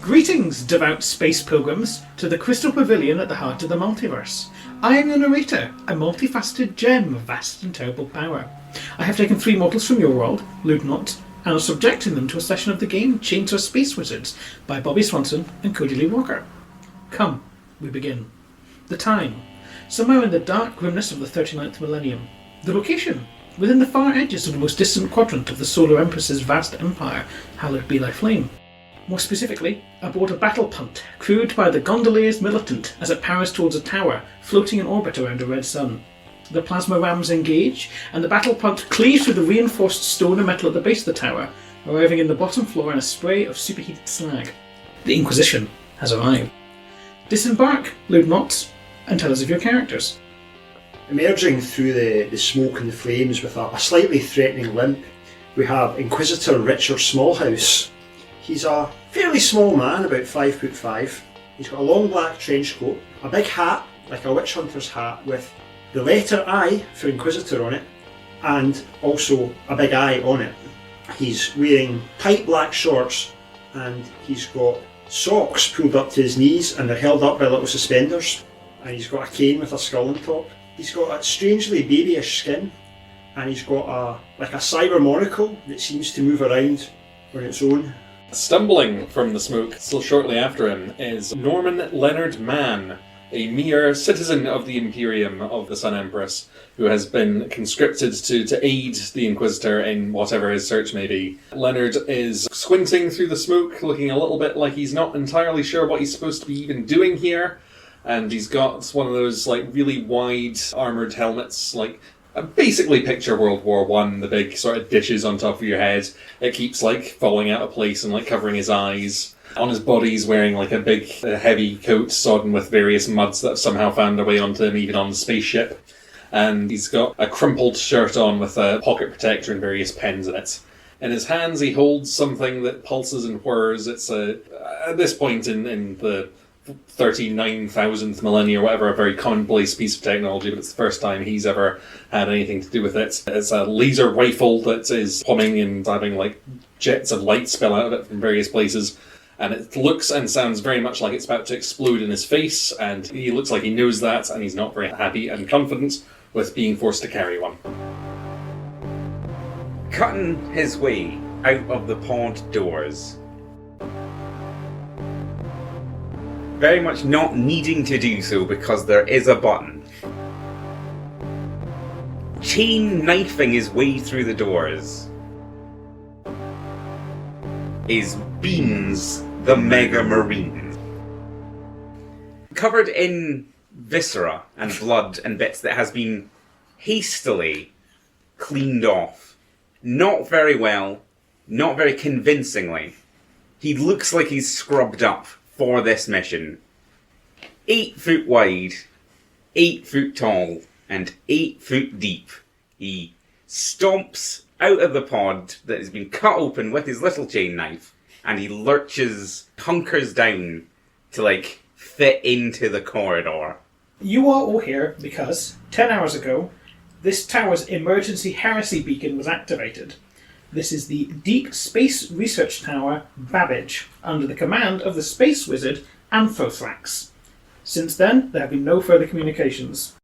Greetings, devout space pilgrims, to the Crystal Pavilion at the heart of the multiverse. I am your narrator, a multifaceted gem of vast and terrible power. I have taken 3 mortals from your world, Ludnot, and are subjecting them to a session of the game Chainsaw Space Wizards by Bobby Swanson and Cody Lee Walker. Come, we begin. The time, somewhere in the dark grimness of the 39th millennium. The location, within the far edges of the most distant quadrant of the Solar Empress's vast empire, hallowed be thy flame. More specifically, aboard a battle punt crewed by the Gondolier's Militant as it powers towards a tower floating in orbit around a red sun. The plasma rams engage, and the battle punt cleaves through the reinforced stone and metal at the base of the tower, arriving in the bottom floor in a spray of superheated slag. The Inquisition has arrived. Disembark, Ludnots, and tell us of your characters. Emerging through the smoke and the flames with a slightly threatening limp, we have Inquisitor Richard Smallhouse. He's a fairly small man, about 5'5". He's got a long black trench coat, a big hat, like a witch hunter's hat, with the letter I for Inquisitor on it, and also a big eye on it. He's wearing tight black shorts, and he's got socks pulled up to his knees, and they're held up by little suspenders. And he's got a cane with a skull on top. He's got a strangely babyish skin, and he's got a cyber monocle that seems to move around on its own. Stumbling from the smoke still shortly after him is Norman Leonard Mann, a mere citizen of the Imperium of the Sun Empress, who has been conscripted to aid the Inquisitor in whatever his search may be. Leonard is squinting through the smoke, looking a little bit like he's not entirely sure what he's supposed to be even doing here, and he's got one of those really wide armoured helmets, basically picture World War I, the big sort of dishes on top of your head. It keeps falling out of place and covering his eyes. On his body he's wearing a big heavy coat sodden with various muds that have somehow found their way onto him even on the spaceship. And he's got a crumpled shirt on with a pocket protector and various pens in it. In his hands he holds something that pulses and whirs. It's at this point in the 39,000th millennia or whatever, a very commonplace piece of technology, but it's the first time he's ever had anything to do with it. It's a laser rifle that is humming and having jets of light spill out of it from various places, and it looks and sounds very much like it's about to explode in his face, and he looks like he knows that, and he's not very happy and confident with being forced to carry one. Cutting his way out of the pod doors, very much not needing to do so because there is a button. Chain knifing his way through the doors is Beans the Mega Marine. Covered in viscera and blood and bits that has been hastily cleaned off. Not very well, not very convincingly. He looks like he's scrubbed up for this mission. 8 foot wide, 8 foot tall, and 8 foot deep. He stomps out of the pod that has been cut open with his little chain knife, and he hunkers down to fit into the corridor. You are all here because 10 hours ago, this tower's emergency heresy beacon was activated. This is the Deep Space Research Tower, Babbage, under the command of the space wizard Amphothrax. Since then, there have been no further communications.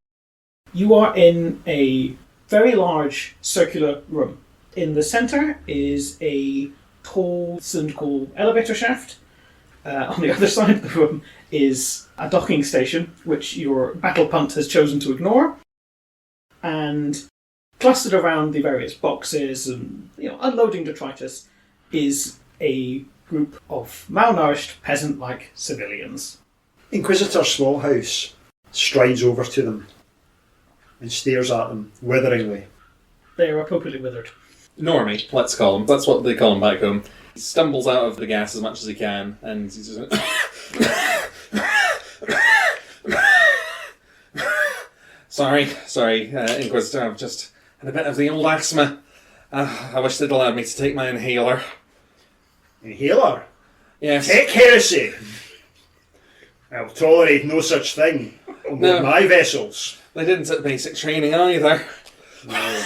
You are in a very large circular room. In the centre is a tall cylindrical elevator shaft. On the other side of the room is a docking station, which your battle punt has chosen to ignore. And clustered around the various boxes and unloading detritus is a group of malnourished peasant-like civilians. Inquisitor Smallhouse strides over to them and stares at them witheringly. They are appropriately withered. Normie, let's call him. That's what they call him back home. He stumbles out of the gas as much as he can, and he's just Sorry, Inquisitor, I've just had a bit of the old asthma. I wish they'd allowed me to take my inhaler. Inhaler? Yes. Take heresy! I'll tolerate no such thing on board my vessels. They didn't at basic training either. No.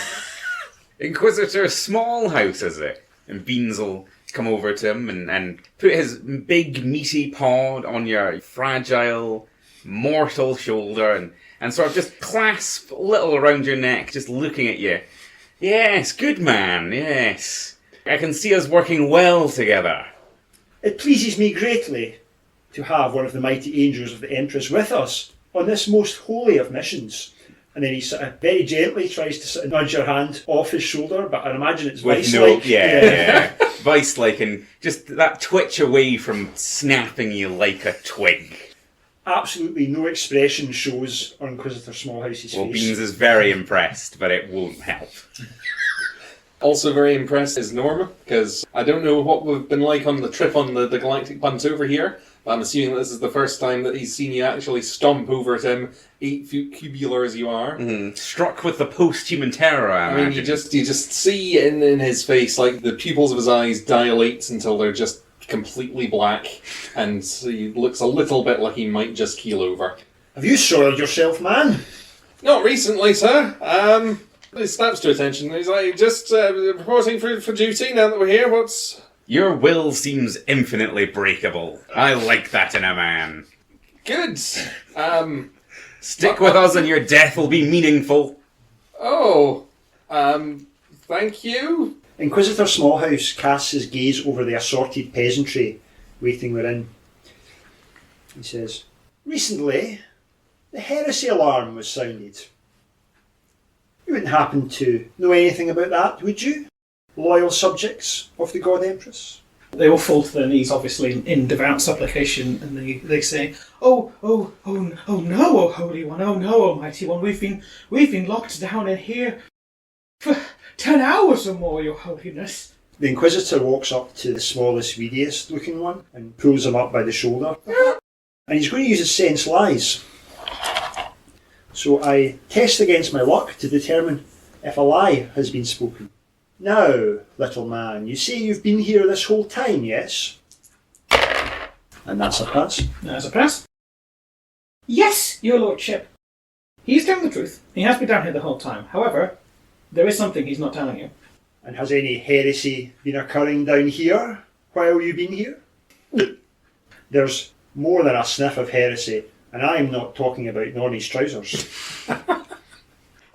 Inquisitor Smallhouse, is it? And Beans will come over to him and put his big meaty paw on your fragile, mortal shoulder and sort of just clasp a little around your neck, just looking at you. Yes, good man, yes. I can see us working well together. It pleases me greatly to have one of the mighty angels of the Empress with us on this most holy of missions. And then he sort of very gently tries to sort of nudge your hand off his shoulder, but I imagine it's vice-like. Yeah. Vice-like, and just that twitch away from snapping you like a twig. Absolutely no expression shows on Inquisitor Smallhouse's Well, face. Beans is very impressed, but it won't help. Also very impressed is Norma, because I don't know what we've been like on the trip on the Galactic Punt over here, but I'm assuming that this is the first time that he's seen you actually stomp over at him, 8 foot cubular as you are. Struck with the post-human terror, I mean, imagine. you just see in his face, like, the pupils of his eyes dilate until they're just completely black, and he looks a little bit like he might just keel over. Have you soiled yourself, man? Not recently, sir. He snaps to attention. He's like, just reporting for duty now that we're here. What's... Your will seems infinitely breakable. I like that in a man. Good. Stick with us and your death will be meaningful. Thank you. Inquisitor Smallhouse casts his gaze over the assorted peasantry waiting within. He says, recently, the heresy alarm was sounded. You wouldn't happen to know anything about that, would you? Loyal subjects of the God Empress? They all fall to their knees, obviously, in devout supplication, and they say, "Oh no, O Holy One! Oh no, Almighty One! We've been locked down in here for 10 hours or more, Your Holiness." The Inquisitor walks up to the smallest, weediest looking one and pulls him up by the shoulder. And he's going to use his sense lies. So I test against my luck to determine if a lie has been spoken. Now, little man, you say you've been here this whole time, yes? And that's a pass. There's a pass. Yes, Your Lordship. He's telling the truth. He has been down here the whole time. However, there is something he's not telling you. And has any heresy been occurring down here while you've been here? There's more than a sniff of heresy, and I'm not talking about Nonny's trousers.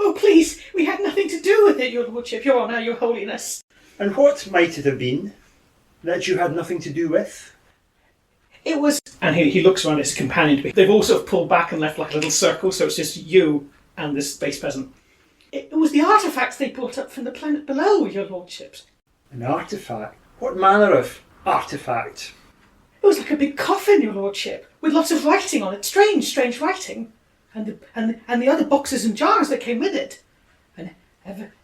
Oh, please, we had nothing to do with it, Your Lordship, Your Honour, Your Holiness. And what might it have been that you had nothing to do with? It was... And he looks around at his companion. They've all sort of pulled back and left like a little circle, so it's just you and this space peasant. It was the artefacts they brought up from the planet below, Your Lordships. An artefact? What manner of artefact? It was like a big coffin, Your Lordship, with lots of writing on it. Strange writing. And the other boxes and jars that came with it. And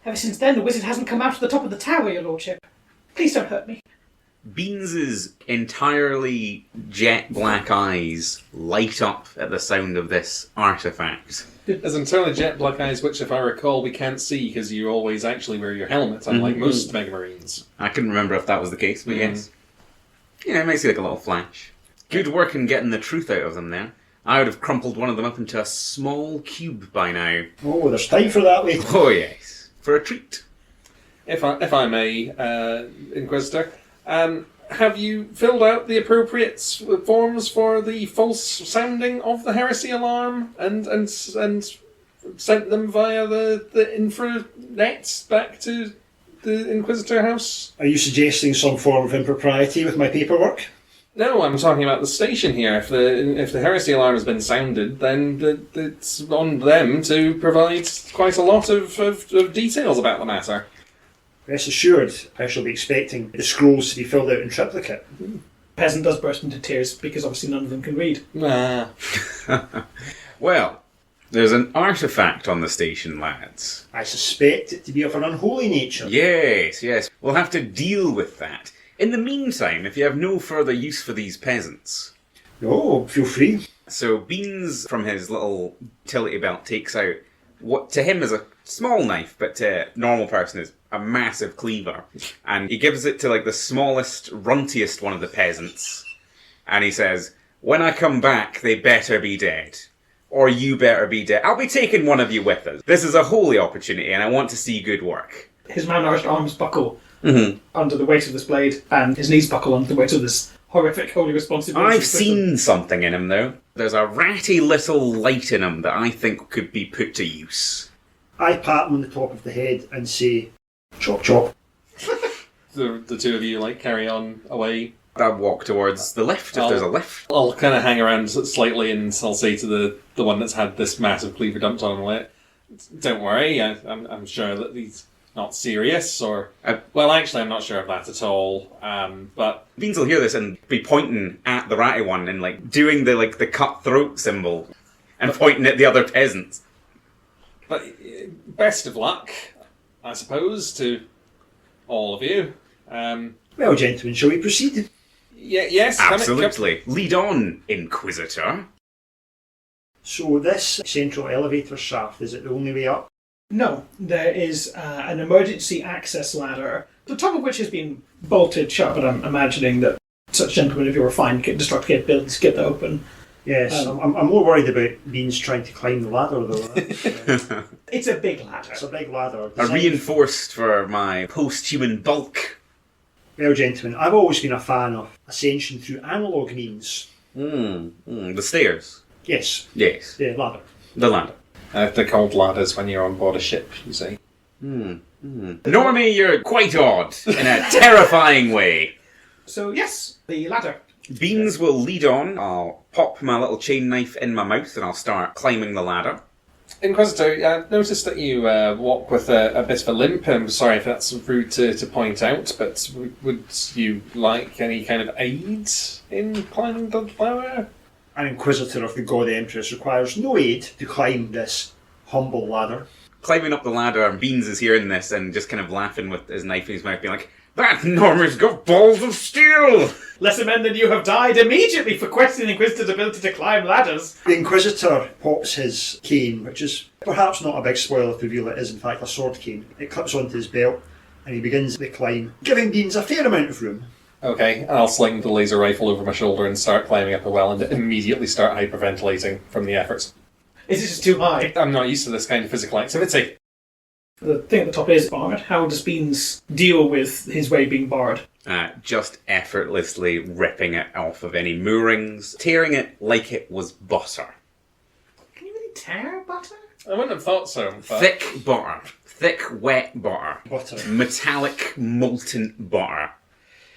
ever since then, the wizard hasn't come out to the top of the tower, Your Lordship. Please don't hurt me. Beans's entirely jet black eyes light up at the sound of this artifact. There's entirely jet black eyes, which, if I recall, we can't see because you always actually wear your helmet, unlike most Mega Marines. I couldn't remember if that was the case, but yes. Yeah, it makes you like a little flash. Good work in getting the truth out of them there. I would have crumpled one of them up into a small cube by now. Oh, there's time for that later. Oh yes, for a treat. If I may, Inquisitor, have you filled out the appropriate forms for the false sounding of the heresy alarm and sent them via the infranet back to the Inquisitor house? Are you suggesting some form of impropriety with my paperwork? No, I'm talking about the station here. If the heresy alarm has been sounded, then it's on them to provide quite a lot of details about the matter. Rest assured, I shall be expecting the scrolls to be filled out in triplicate. Peasant does burst into tears because obviously none of them can read. Well, there's an artifact on the station, lads. I suspect it to be of an unholy nature. Yes. We'll have to deal with that. In the meantime, if you have no further use for these peasants... Oh, feel free. So Beans, from his little utility belt, takes out what to him is a small knife, but to a normal person is a massive cleaver. And he gives it to like the smallest, runtiest one of the peasants. And he says, "When I come back, they better be dead. Or you better be dead. I'll be taking one of you with us. This is a holy opportunity and I want to see good work." His malnourished arms buckle under the weight of this blade, and his knees buckle under the weight of this horrific holy responsibility. I've seen something in him, though. There's a ratty little light in him that I think could be put to use. I pat him on the top of the head and say, chop chop. The two of you carry on away. I'll walk towards the lift if there's a lift. I'll kind of hang around slightly, and I'll say to the one that's had this massive cleaver dumped on him, don't worry, I'm sure that he's not serious, or... well, actually, I'm not sure of that at all, but... Beans will hear this and be pointing at the ratty one and, doing the cutthroat symbol and pointing at the other peasants. But best of luck, I suppose, to all of you. Well, gentlemen, shall we proceed? Yes, absolutely. Lead on, Inquisitor. So this central elevator shaft, is it the only way up? No, there is an emergency access ladder, the top of which has been bolted shut, but I'm imagining that such gentlemen, if you were fine, get destructive capabilities to get that open. Yes, I'm more worried about Beans trying to climb the ladder, though. It's a big ladder. It's a big ladder. Reinforced for my post-human bulk. Well, gentlemen, I've always been a fan of ascension through analogue means. The stairs. Yes. Yes. The ladder. The ladder. They're called ladders when you're on board a ship, you see. Normally, you're quite odd in a terrifying way. So, yes, the ladder. Beans will lead on. I'll pop my little chain knife in my mouth and I'll start climbing the ladder. Inquisitor, I noticed that you walk with a bit of a limp. I'm sorry if that's rude to point out, but would you like any kind of aid in climbing the ladder? An Inquisitor of the God Empress requires no aid to climb this humble ladder. Climbing up the ladder, and Beans is hearing this and just kind of laughing with his knife in his mouth, being like, "That Norman's got balls of steel!" Lesser men than you have died immediately for questioning Inquisitor's ability to climb ladders. The Inquisitor pops his cane, which is perhaps not a big spoiler to reveal it is in fact a sword cane. It clips onto his belt and he begins the climb, giving Beans a fair amount of room. Okay, I'll sling the laser rifle over my shoulder and start climbing up a well and immediately start hyperventilating from the efforts. Is it just too high? I'm not used to this kind of physical activity. The thing at the top is barred. How does Beans deal with his way being barred? Just effortlessly ripping it off of any moorings, tearing it like it was butter. Can you really tear butter? I wouldn't have thought so. But... Thick butter. Thick, wet butter. Butter. Metallic, molten butter.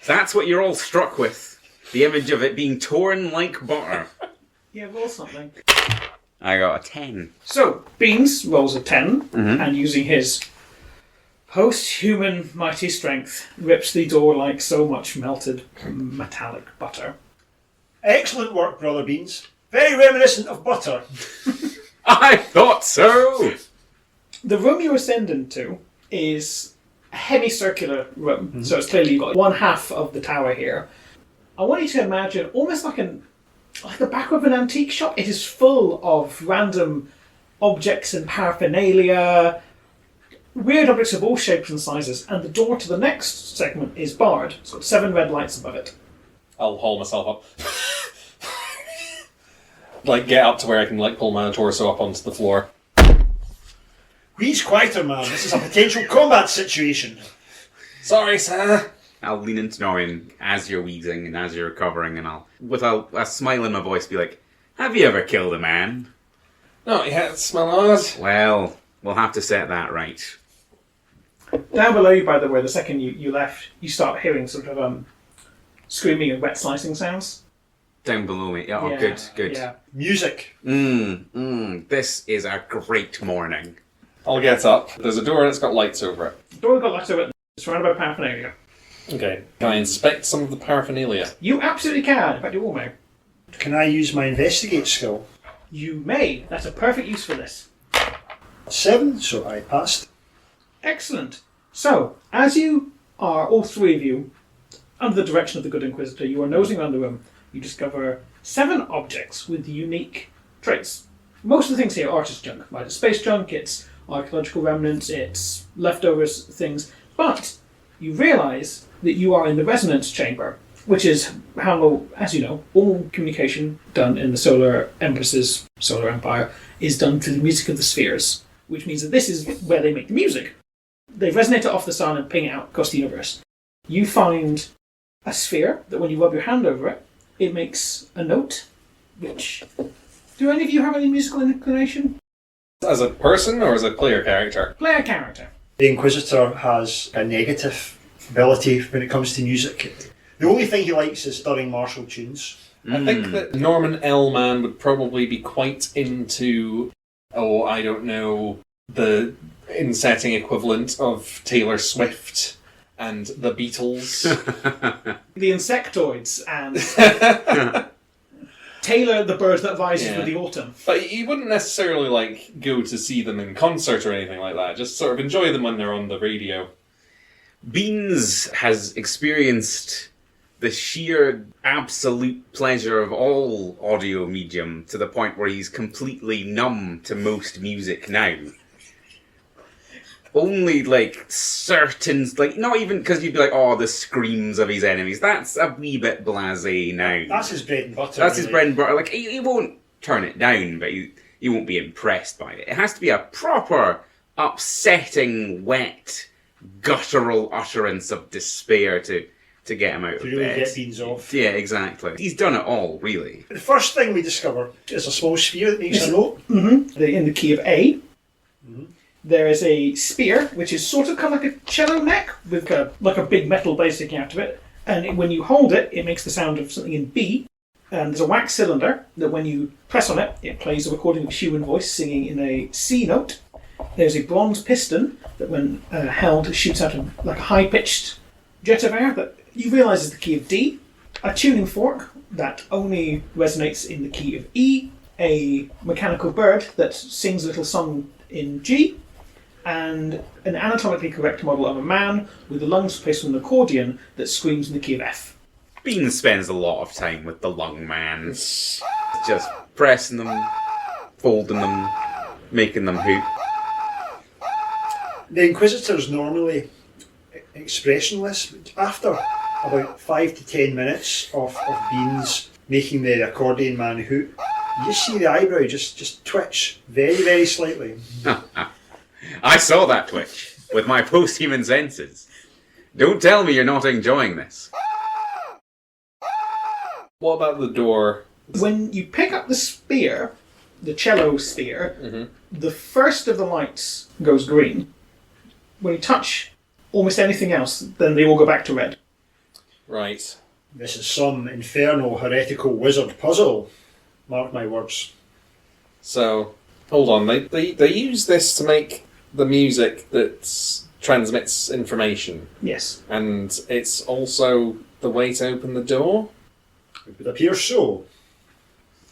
That's what you're all struck with. The image of it being torn like butter. Yeah, roll something. I got a 10. So, Beans rolls a 10, and using his post-human mighty strength, rips the door like so much melted metallic butter. Excellent work, Brother Beans. Very reminiscent of butter. I thought so! The room you ascend into is a hemicircular room, so it's clearly you've got one half of the tower here. I want you to imagine almost like the back of an antique shop. It is full of random objects and paraphernalia, weird objects of all shapes and sizes, and the door to the next segment is barred. It's got 7 red lights above it. I'll haul myself up. Get up to where I can pull my torso up onto the floor. Wheeze quieter, man. This is a potential combat situation. Sorry, sir. I'll lean into Norian as you're wheezing and as you're recovering, and I'll, with a smile in my voice, be like, "Have you ever killed a man?" Not yet, smell odd. Well, we'll have to set that right. Down below you, by the way, the second you left, you start hearing sort of screaming and wet slicing sounds. Down below me. Oh, Yeah, good. Yeah. Music. This is a great morning. I'll get up. There's a door and it's got lights over it. The door got lights over it. It's surrounded by paraphernalia. Okay. Can I inspect some of the paraphernalia? You absolutely can. In fact, you all may. Can I use my investigate skill? You may. That's a perfect use for this. 7, so I passed. Excellent. So, as you are, all three of you, under the direction of the Good Inquisitor, you are nosing around the room. You discover 7 objects with unique traits. Most of the things here are just junk, right? It's space junk, it's archaeological remnants, it's leftovers, things. But you realise that you are in the resonance chamber, which is how, as you know, all communication done in the Solar Empress's Solar Empire is done through the music of the spheres, which means that this is where they make the music. They resonate it off the sun and ping it out across the universe. You find a sphere that when you rub your hand over it, it makes a note, which... Do any of you have any musical inclination? As a person or as a player character? Player character. The Inquisitor has a negative ability when it comes to music. The only thing he likes is stirring martial tunes. I think that Norman L. Man would probably be quite into, I don't know, the insetting equivalent of Taylor Swift and the Beatles. The insectoids and Taylor the bird that rises with the autumn. But you wouldn't necessarily go to see them in concert or anything like that. Just sort of enjoy them when they're on the radio. Beans has experienced the sheer absolute pleasure of all audio medium to the point where he's completely numb to most music now. Only, certain... not even because you'd be the screams of his enemies. That's a wee bit blasé now. That's his bread and butter. That's his bread and butter. He won't turn it down, but he won't be impressed by it. It has to be a proper, upsetting, wet, guttural utterance of despair to get him out of To really bed. get Beans off. Yeah, exactly. He's done it all, really. The first thing we discover is a small sphere that makes a note. Mm-hmm. In the key of A. Mm-hmm. There is a spear, which is sort of kind of like a cello neck, with a big metal base sticking out of it. And when you hold it, it makes the sound of something in B. And there's a wax cylinder that when you press on it, it plays a recording of a human voice singing in a C note. There's a bronze piston that when held shoots out a high-pitched jet of air that you realise is the key of D. A tuning fork that only resonates in the key of E. A mechanical bird that sings a little song in G. And an anatomically correct model of a man with the lungs placed on an accordion that screams in the key of F. Bean spends a lot of time with the lung man. Just pressing them, folding them, making them hoot. The Inquisitor's normally expressionless, but after about 5 to 10 minutes of Beans making the accordion man hoot, you just see the eyebrow just twitch very, very slightly. I saw that twitch with my post-human senses. Don't tell me you're not enjoying this. What about the door? When you pick up the spear, the cello sphere, the first of the lights goes green. When you touch almost anything else, then they all go back to red. Right. This is some infernal heretical wizard puzzle. Mark my words. So, hold on. They use this to make the music that transmits information. Yes. And it's also the way to open the door? It would appear so.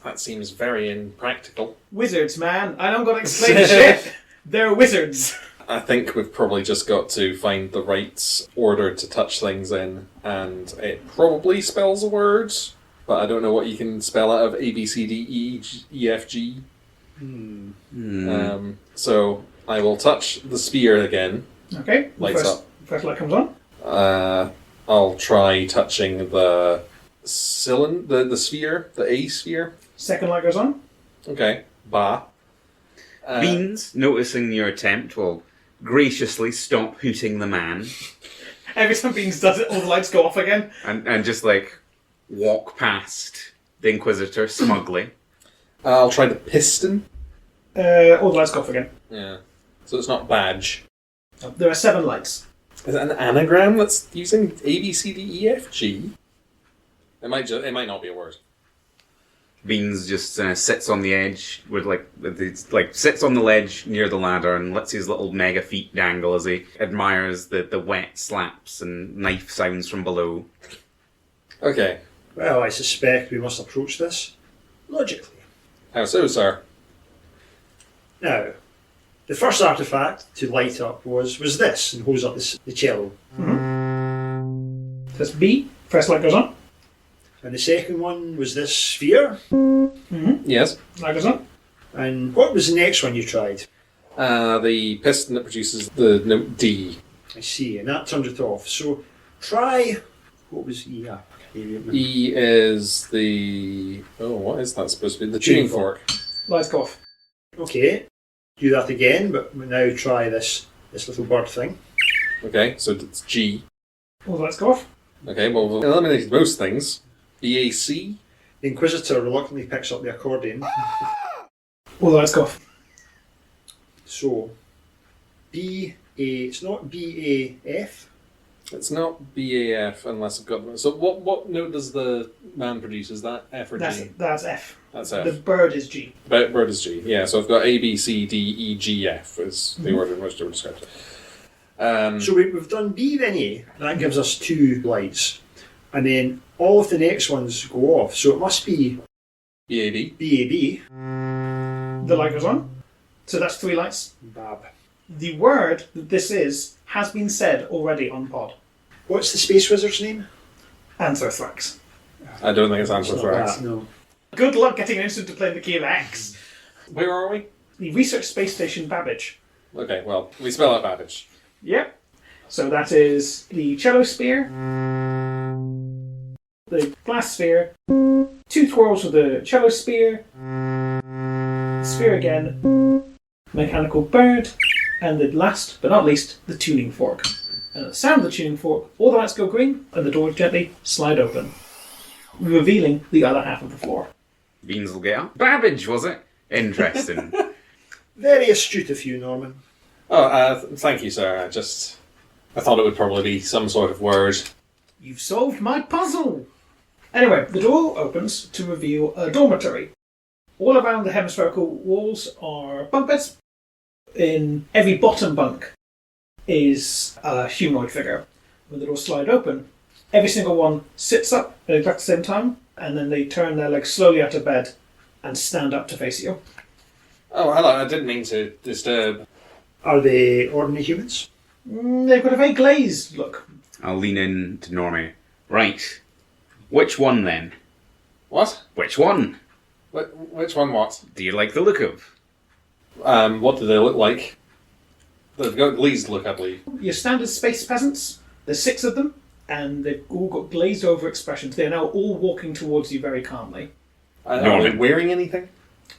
That seems very impractical. Wizards, man. I don't gotta explain shit. They're wizards. I think we've probably just got to find the right order to touch things in, and it probably spells a word, but I don't know what you can spell out of A, B, C, D, E, F, G. So I will touch the spear again. Okay. Lights up. First light comes on. I'll try touching the the sphere, the A sphere. Second light goes on. Okay. Ba. Beans, noticing your attempt, will graciously stop hooting the man Every time Beans does it, all the lights go off again. and just walk past the Inquisitor smugly. I'll try the piston. All the lights go off again. Yeah. So it's not badge. There are 7 lights. Is it an anagram that's using A, B, C, D, E, F, G? It might not be a word. Beans just sits on the edge with sits on the ledge near the ladder and lets his little mega feet dangle as he admires the wet slaps and knife sounds from below. Okay. Well, I suspect we must approach this logically. How so, sir? Now, the first artifact to light up was this, and holds up the cello. That's B. First light goes on. And the second one was this sphere. Yes. Light goes on. And what was the next one you tried? The piston that produces the note D. I see, and that turned it off. So try... What was E? I can't remember. E is the... Oh, what is that supposed to be? The tuning fork. Lights go off. Okay, do that again, but now try this little bird thing. Okay, so it's G. All the lights go off. Okay, well, we've eliminated most things. BAC. The Inquisitor reluctantly picks up the accordion. All the lights go off. So, it's not BAF. It's not BAF unless I've got them. So what note does the man produce? Is that F or G? That's F. That's F. The bird is G. Bird is G. Yeah, so I've got A, B, C, D, E, G, F is the order in which they were described. So we've done B then A. That gives us 2 lights. And then all of the next ones go off. So it must be BAB. BAB. The light goes on. So that's 3 lights. Bab. The word that this is has been said already on pod. What's the Space Wizard's name? Anthrax. I don't think it's It's not Anthrax. that, no. Good luck getting an instant to play the key of X. Where are we? The research space station Babbage. Okay, well, we spell out Babbage. Yep. So that is the cello sphere, the glass sphere, 2 twirls with the cello sphere, sphere again, mechanical bird, and the last but not least, the tuning fork. And at the sound of the tuning fork, all the lights go green and the door gently slide open, revealing the other half of the floor. Beans will get up. Babbage, was it? Interesting. Very astute of you, Norman. Oh, thank you, sir. I thought it would probably be some sort of word. You've solved my puzzle! Anyway, the door opens to reveal a dormitory. All around the hemispherical walls are bunk beds. In every bottom bunk is a humanoid figure. When the doors slide open, every single one sits up at exactly the same time, and then they turn their legs slowly out of bed and stand up to face you. Oh, hello. I didn't mean to disturb. Are they ordinary humans? They've got a very glazed look. I'll lean in to Normie. Right. Which one then? What? Which one? Which one what? Do you like the look of? What do they look like? They've got glazed look, I believe. Your standard space peasants, there's 6 of them, and they've all got glazed over expressions. They're now all walking towards you very calmly. Are Norman. they wearing anything?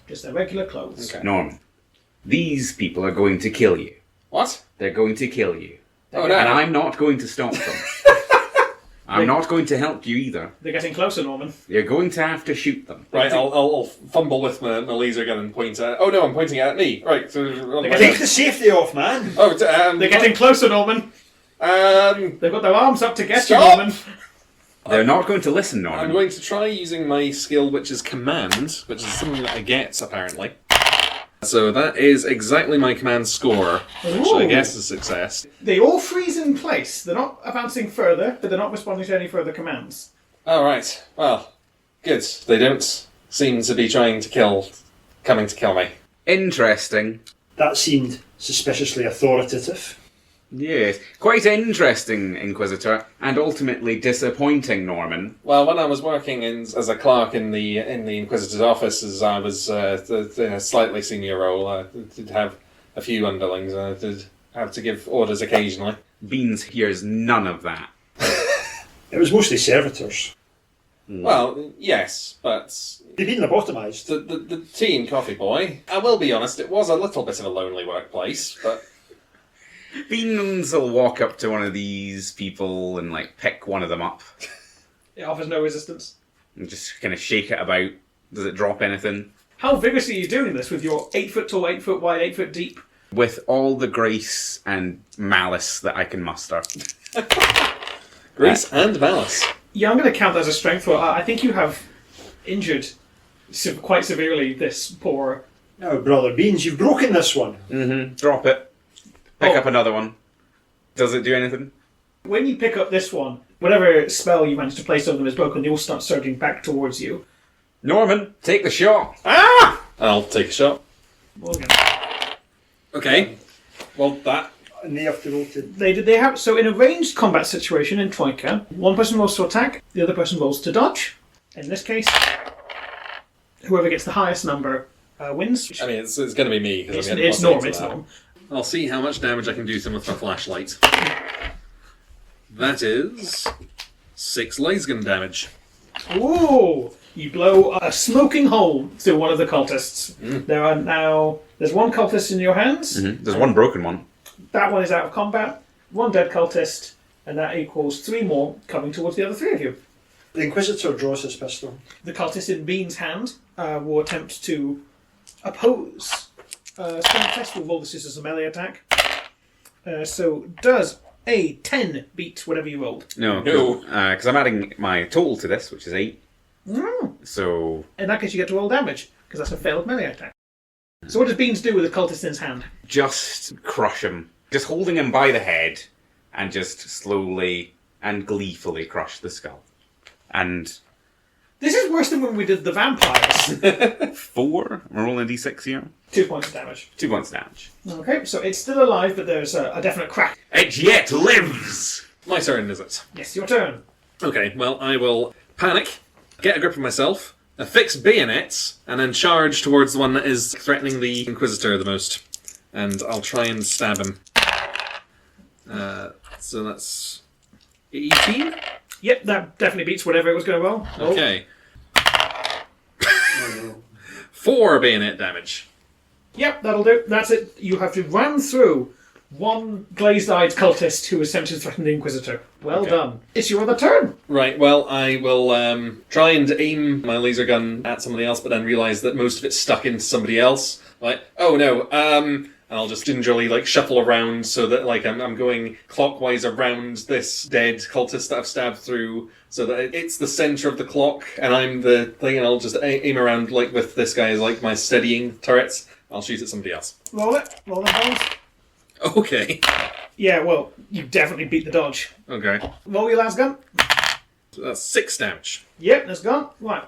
Just their regular clothes. Okay. Norman. These people are going to kill you. What? They're going to kill you. Oh, no. And I'm not going to stop them. I'm not going to help you either. They're getting closer, Norman. You're going to have to shoot them. Right, I'll fumble with my laser gun and point at... Oh, no, I'm pointing at me. Right, so... Take the safety off, man! Oh, They're getting closer, Norman. They've got their arms up to get Stop! you, Norman. They're not going to listen, I'm Norman. going to try using my skill, which is command, which is something that I get, apparently. So that is exactly my command score, which I Ooh. guess is a success. They all freeze in place. They're not advancing further, but they're not responding to any further commands. Oh, right. Well, good. They don't seem to be coming to kill me. Interesting. That seemed suspiciously authoritative. Yes. Quite interesting, Inquisitor, and ultimately disappointing, Norman. Well, when I was working as a clerk in the Inquisitor's office, as I was in a slightly senior role, I did have a few underlings. I did have to give orders occasionally. Beans hears none of that. It was mostly servitors. Well, yes, but They've been lobotomised. the tea and coffee boy, I will be honest, it was a little bit of a lonely workplace, but... Beans will walk up to one of these people and, pick one of them up. It offers no resistance. And just kind of shake it about. Does it drop anything? How vigorously are you doing this with your 8 foot tall, 8 foot wide, 8 foot deep? With all the grace and malice that I can muster. Grace and malice. Yeah, I'm going to count that as a strength roll. I think you have injured quite severely this poor... Oh, Brother Beans, you've broken this one. Mm-hmm. Drop it. Pick Oh. up another one. Does it do anything? When you pick up this one, whatever spell you manage to place on them is broken, they all start surging back towards you. Norman, take the shot. Ah! I'll take a shot. Morgan. Okay. Well, that... And they have to roll to... They have so in a ranged combat situation in Troika, one person rolls to attack, the other person rolls to dodge. In this case, whoever gets the highest number wins. I mean, it's going to be me. 'Cause I'm getting It's plus Norm, eight to it's that. Norm. I'll see how much damage I can do to them with my flashlight. That is 6 laser gun damage. Ooh! You blow a smoking hole through one of the cultists. There's one cultist in your hands. Mm-hmm. There's one broken one. That one is out of combat. 1 dead cultist, and that equals 3 more coming towards the other 3 of you. The Inquisitor draws his pistol. The cultist in Bean's hand will attempt to oppose. Strength will roll this as a melee attack. So does a 10 beat whatever you rolled? No. Because I'm adding my total to this, which is 8. No. So... In that case, you get to roll damage, because that's a failed melee attack. So what does Beans do with the cultist in his hand? Just crush him. Just holding him by the head, and just slowly and gleefully crush the skull. And... This is worse than when we did the vampires. 4? I'm rolling a d6 here. 2 points of damage. 2 points damage. Okay, so it's still alive, but there's a definite crack. It yet lives! My turn, is it? Yes, your turn. Okay, well, I will panic, get a grip of myself, affix bayonets, and then charge towards the one that is threatening the Inquisitor the most. And I'll try and stab him. So that's 18? Yep, that definitely beats whatever it was going to roll. Roll. Okay. 4 bayonet damage. Yep, that'll do. That's it. You have to ram through one glazed-eyed cultist who is attempting to threaten the Inquisitor. Well done. It's your other turn. Right, well, I will try and aim my laser gun at somebody else, but then realise that most of it's stuck into somebody else. Like, oh no, and I'll just gingerly shuffle around so that I'm going clockwise around this dead cultist that I've stabbed through, so that it's the centre of the clock, and I'm the thing, and I'll just aim around with this guy as my steadying turrets. I'll shoot at somebody else. Roll it. Roll the balls. Okay. Yeah, well, you definitely beat the dodge. Okay. Roll your last gun. So that's 6 damage. Yep, that's gone. Right.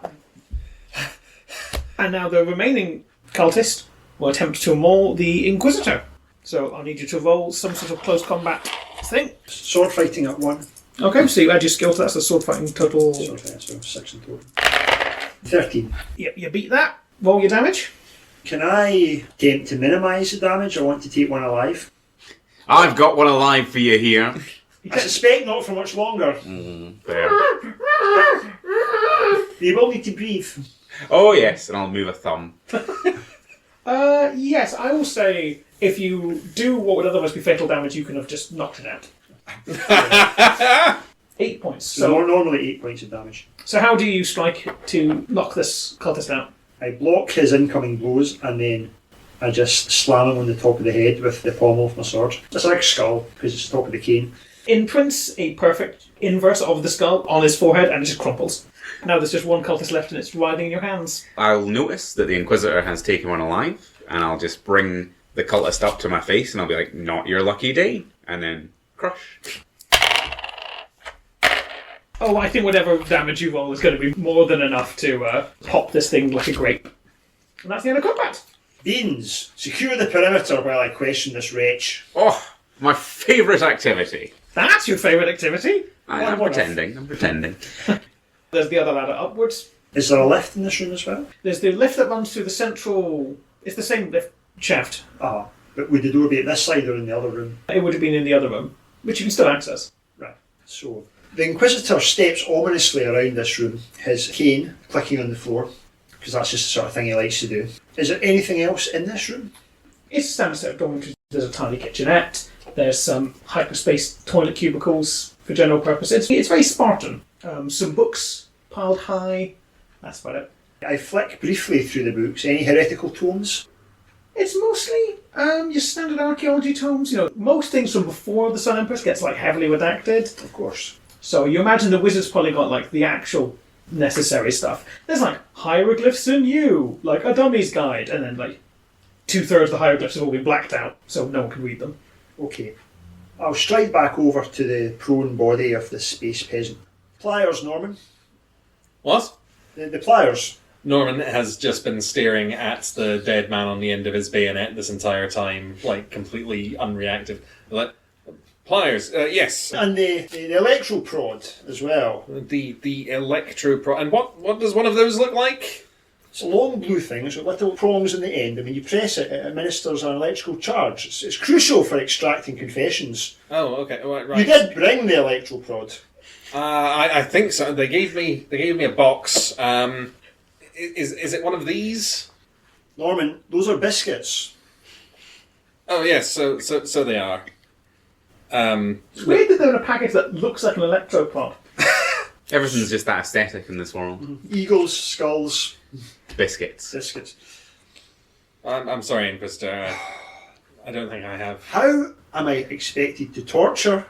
And now the remaining cultist will attempt to maul the Inquisitor. So I'll need you to roll some sort of close combat thing. Sword fighting at 1. Okay, so you add your skill to that, so sword fighting total. Sword fighting, so 6 in total. 13. Yep, you beat that. Roll your damage. Can I attempt to minimise the damage? I want to take one alive. I've got one alive for you here. I suspect not for much longer. There. You will need to breathe. Oh yes, and I'll move a thumb. Yes, I will say if you do what would otherwise be fatal damage, you can have just knocked it out. 8 points. So normally 8 points of damage. So how do you strike to knock this cultist out? I block his incoming blows and then I just slam him on the top of the head with the pommel of my sword. It's like a skull because it's the top of the cane. Imprints a perfect inverse of the skull on his forehead and it just crumples. Now there's just one cultist left and it's writhing in your hands. I'll notice that the Inquisitor has taken one alive, and I'll just bring the cultist up to my face and I'll be like, not your lucky day, and then crush. Oh, I think whatever damage you roll is going to be more than enough to pop this thing like a grape. And that's the end of combat. Beans, secure the perimeter while I question this wretch. Oh, my favourite activity. That's your favourite activity? I'm pretending. There's the other ladder upwards. Is there a lift in this room as well? There's the lift that runs through the central... It's the same lift shaft. Ah, but would the door be at this side or in the other room? It would have been in the other room, which you can still access. Right, so... The Inquisitor steps ominously around this room, his cane clicking on the floor, because that's just the sort of thing he likes to do. Is there anything else in this room? It's a standard set of dormitories. There's a tiny kitchenette. There's some hyperspace toilet cubicles for general purposes. It's very Spartan. Some books piled high. That's about it. I flick briefly through the books. Any heretical tomes? It's mostly your standard archaeology tomes. Most things from before the Sun Empress gets heavily redacted. Of course. So you imagine the wizards probably got the actual necessary stuff. There's hieroglyphs in you, a dummy's guide, and then 2/3 of the hieroglyphs have all been blacked out, so no one can read them. Okay. I'll stride back over to the prone body of the space peasant. Pliers, Norman. What? The pliers. Norman has just been staring at the dead man on the end of his bayonet this entire time, completely unreactive. Pliers, yes. And the electro prod as well. The electro and what does one of those look like? It's a long blue thing, it's got little prongs in the end, and when you press it, it administers an electrical charge. It's crucial for extracting confessions. Oh, okay, right. You did bring the electro prod. I think so. They gave me a box. Is it one of these? Norman, those are biscuits. Oh yes, so they are. It's weird that they're in a package that looks like an electropod. Everything's just that aesthetic in this world. Eagles, skulls, Biscuits. biscuits. I'm sorry, Inquisitor. I don't think I have. How am I expected to torture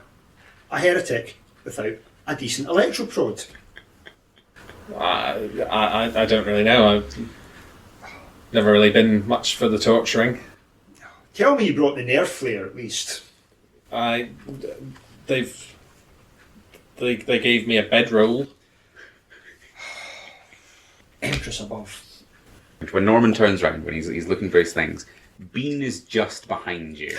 a heretic without a decent electroprode? I don't really know. I've never really been much for the torturing. Tell me you brought the nerve flare at least. They gave me a bedroll. Empress above. When Norman turns round, when he's looking for his things, Bean is just behind you.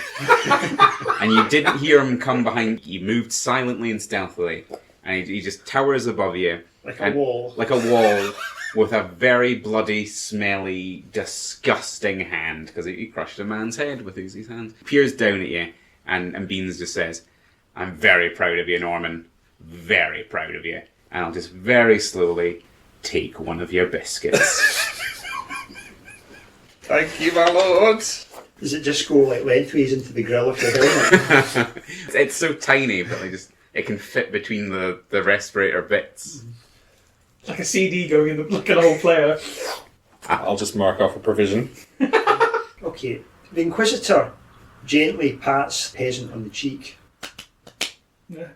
And you didn't hear him come behind. He moved silently and stealthily. And he just towers above you. Like a wall. Like a wall with a very bloody, smelly, disgusting hand. Because he crushed a man's head with his hands. Peers down at you. And Beans just says, I'm very proud of you, Norman. Very proud of you. And I'll just very slowly take one of your biscuits. Thank you, my lord. Does it just go like lengthways into the grill of your helmet? It's so tiny, but it can fit between the respirator bits. Like a CD going in like an old player. I'll just mark off a provision. Okay, the Inquisitor gently pats the peasant on the cheek. The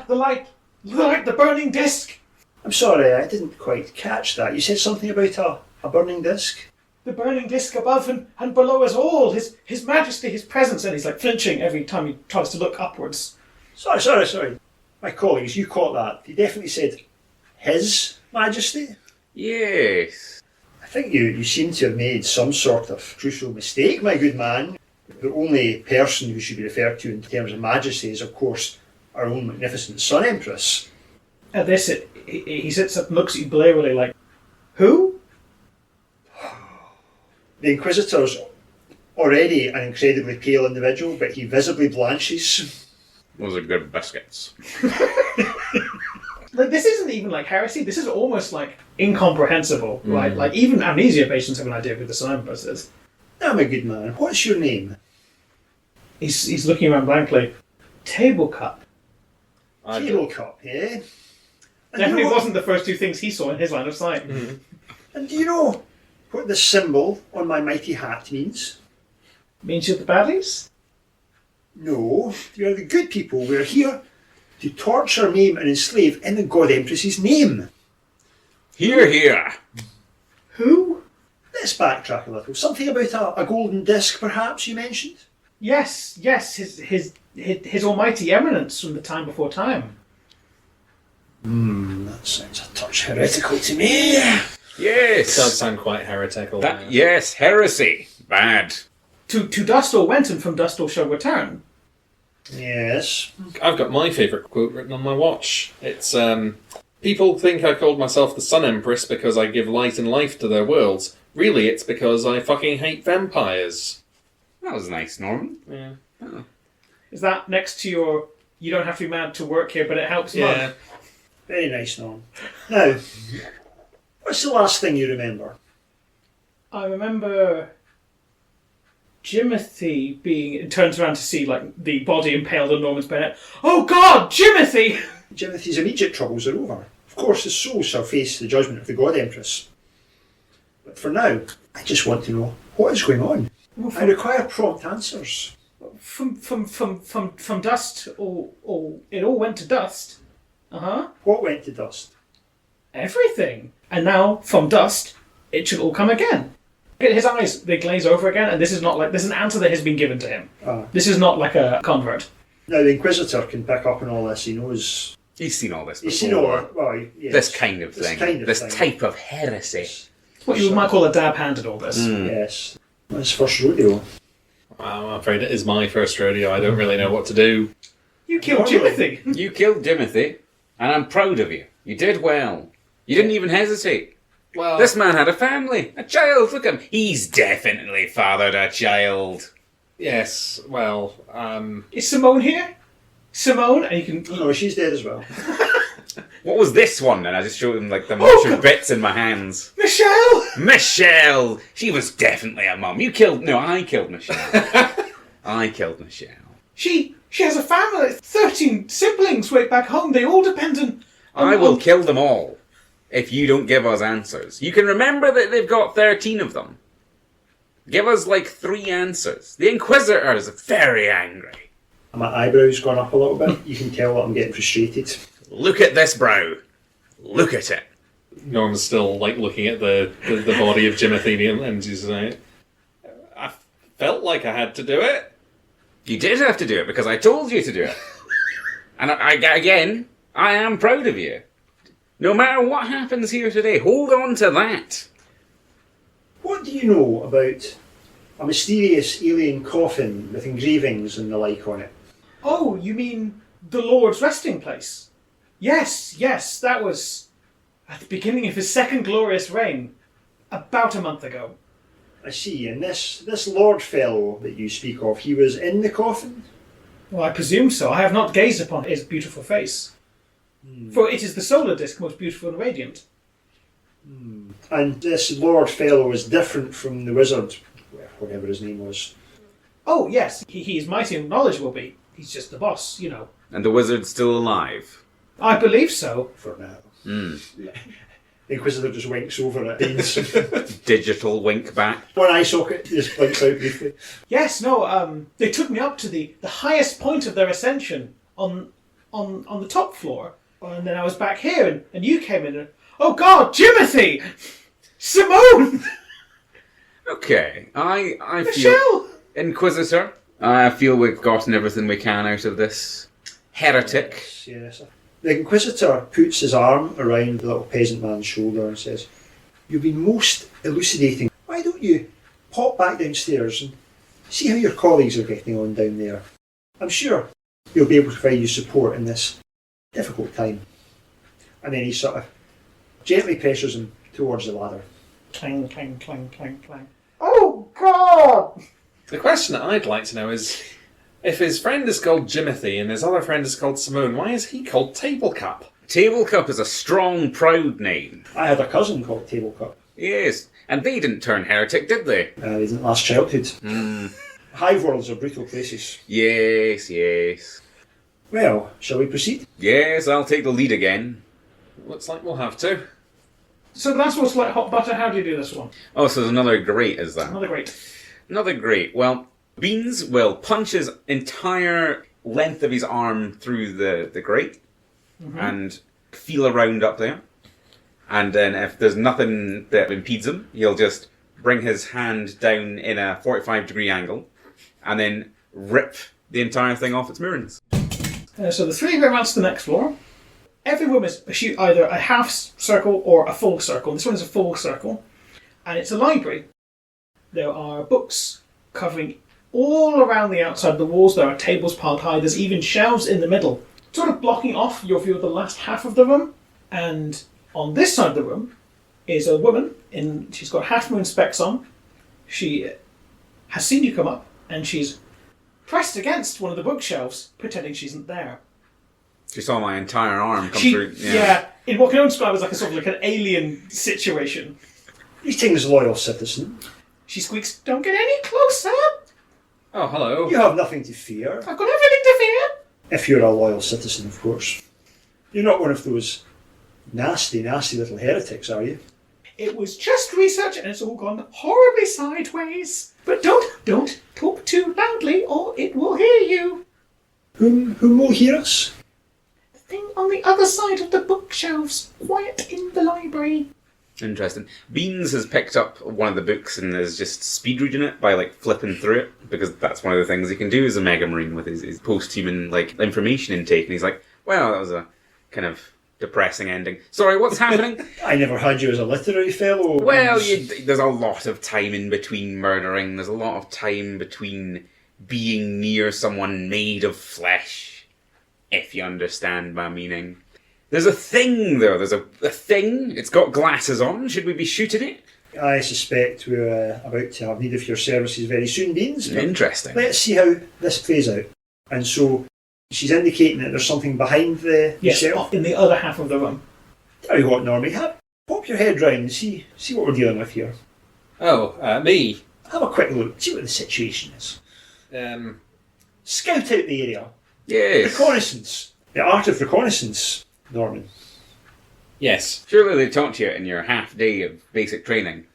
light, the burning disc. I'm sorry, I didn't quite catch that. You said something about a burning disc? The burning disc above and below us all. His Majesty, his presence, and he's like flinching every time he tries to look upwards. Sorry. My colleagues, you caught that. He definitely said His Majesty? Yes. I think you seem to have made some sort of crucial mistake, my good man. The only person who should be referred to in terms of majesty is, of course, our own magnificent son, Empress. At this, he sits up and looks at you blearily like, who? The Inquisitor's already an incredibly pale individual, but he visibly blanches. Those are good biscuits. Like, this isn't even like heresy. This is almost like incomprehensible, right? Like even amnesia patients have an idea of who the Sun Empress is. Now, my good man, what's your name? He's looking around blankly. Table cup. Table cup, eh? And Definitely you know wasn't the first two things he saw in his line of sight. And do you know what the symbol on my mighty hat means? Means you're the baddies? No, we are the good people. We're here to torture, maim and enslave in the God Empress's name. Here. Who? Let's backtrack a little. Something about a golden disc, perhaps, you mentioned? Yes, his almighty eminence from the time before time. That sounds a touch heretical to me. Yes. It does sound quite heretical. Yes, heresy. Bad. To dust all went, and from dust all shall return. Yes. I've got my favourite quote written on my watch. It's, people think I called myself the Sun Empress because I give light and life to their worlds. Really, it's because I fucking hate vampires. That was nice, Norman. Yeah. Oh. Is that next to your, you don't have to be mad to work here, but it helps Yeah. mug? Very nice, Norm. Now, what's the last thing you remember? I remember Jimothy being, turns around to see like the body impaled on Norman's bayonet. Oh God, Jimothy! Jimothy's immediate troubles are over. Of course, his soul shall face the judgment of the God Empress. But for now, I just want to know what is going on. I require prompt answers. From dust, or it all went to dust. What went to dust? Everything. And now, from dust, it should all come again. Look at his eyes, they glaze over again, and this is an answer that has been given to him. This is not like a convert. Now, the Inquisitor can pick up on all this. He knows. He's seen all this before. He's seen all that. Well, yes. This kind of thing. This thing. type of heresy. What you might call a dab hand at all this. Yes. His first rodeo. I'm afraid it is my first rodeo. I don't really know what to do. You killed Jimothy. You killed Jimothy, and I'm proud of you. You did well. You didn't even hesitate. Well, This man had a family, a child. Look at him. He's definitely fathered a child. yes, well, Is Simone here? Simone? And you can... No, she's dead as well. What was this one? And I just showed him like the mustard bits in my hands. Michelle! She was definitely a mum. I killed Michelle. I killed Michelle. She has a family, 13 siblings right back home. They all depend on... I will kill them all if you don't give us answers. You can remember that they've got 13 of them. Give us, 3 answers. The Inquisitor is very angry. My eyebrows gone up a little bit. You can tell that I'm getting frustrated. Look at this brow. Look at it. Norm's still looking at the body of Jimothy and he's like, I felt like I had to do it. You did have to do it because I told you to do it. And again, I am proud of you. No matter what happens here today, hold on to that. What do you know about a mysterious alien coffin with engravings and the like on it? Oh, you mean the Lord's resting place? Yes, that was at the beginning of his second glorious reign, about a month ago. I see, and this Lord fellow that you speak of, he was in the coffin? Well, I presume so. I have not gazed upon his beautiful face. For it is the solar disk most beautiful and radiant. And this Lord fellow is different from the wizard, whatever his name was. Oh, yes, he is mighty and knowledgeable, be. He's just the boss, you know. And the wizard's still alive? I believe so. For now. The Inquisitor just winks over at Beans. Digital wink back. One eye socket just blinks out briefly. Yes, no, they took me up to the highest point of their ascension on the top floor. And then I was back here, and you came in and... Oh God, Jimothy! Simone! Okay, I feel... Michelle! Inquisitor, I feel we've gotten everything we can out of this heretic. Yes. The Inquisitor puts his arm around the little peasant man's shoulder and says, "You've been most elucidating. Why don't you pop back downstairs and see how your colleagues are getting on down there? I'm sure you'll be able to provide you support in this difficult time." And then he sort of gently pressures him towards the ladder. Clang, clang, clang, clang, clang. Oh God! The question that I'd like to know is, if his friend is called Jimothy and his other friend is called Simone, why is he called Tablecup? Tablecup is a strong, proud name. I had a cousin called Tablecup. Yes, and they didn't turn heretic, did they? They didn't last childhood. Hive worlds are brutal places. Yes. Well, shall we proceed? Yes, I'll take the lead again. Looks like we'll have to. So that's what's like hot butter. How do you do this one? Oh, so there's another grate, is that? Another great. Another grate. Well, Beans will punch his entire length of his arm through the grate and feel around up there. And then if there's nothing that impedes him, he'll just bring his hand down in a 45-degree angle and then rip the entire thing off its moorings. So the three go around to the next floor. Every room is either a half circle or a full circle. This one is a full circle. And it's a library. There are books covering all around the outside of the walls. There are tables piled high. There's even shelves in the middle, sort of blocking off your view of the last half of the room. And on this side of the room is a woman. She's got half-moon specs on. She has seen you come up, and she's pressed against one of the bookshelves, pretending she isn't there. She saw my entire arm come through. Yeah, in what can only describe as like a sort of like an alien situation. Greetings, loyal citizen. She squeaks, "Don't get any closer! Oh, hello. You have nothing to fear. I've got everything to fear!" If you're a loyal citizen, of course. You're not one of those nasty little heretics, are you? It was just research and it's all gone horribly sideways. But don't talk too loudly or it will hear you. Whom will hear us? The thing on the other side of the bookshelves, quiet in the library. Interesting. Beans has picked up one of the books and is just speed reading it by flipping through it, because that's one of the things he can do as a Mega Marine with his post-human information intake. And he's like, well, that was a kind of depressing ending. Sorry, what's happening? I never had you as a literary fellow. Well, there's a lot of time in between murdering. There's a lot of time between being near someone made of flesh, if you understand my meaning. There's a thing, though. There's a thing. It's got glasses on. Should we be shooting it? I suspect we're about to have need of your services very soon, Beans. Interesting. Let's see how this plays out. And so she's indicating that there's something behind the shelf. In the other half of the room. Tell you what, Normie, pop your head round and see what we're dealing with here. Oh, me? Have a quick look, see what the situation is. scout out the area. Yes. Reconnaissance. The art of reconnaissance, Norman. Yes. Surely they taught you it in your half day of basic training.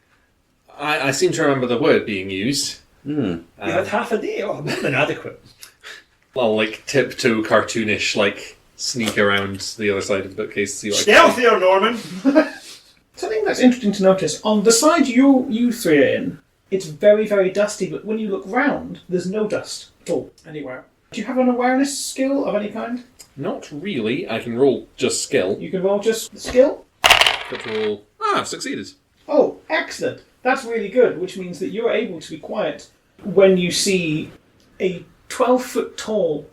I seem to remember the word being used. You had half a day? Oh, more than adequate. Well, like tiptoe cartoonish, like sneak around the other side of the bookcase. See what Stealthier, Norman! Something that's interesting to notice, on the side you three are in, it's very, very dusty, but when you look round, there's no dust at all, anywhere. Do you have an awareness skill of any kind? Not really. I can roll just skill. You can roll just skill? But roll... I've succeeded. Oh, excellent. That's really good, which means that you're able to be quiet when you see a 12-foot tall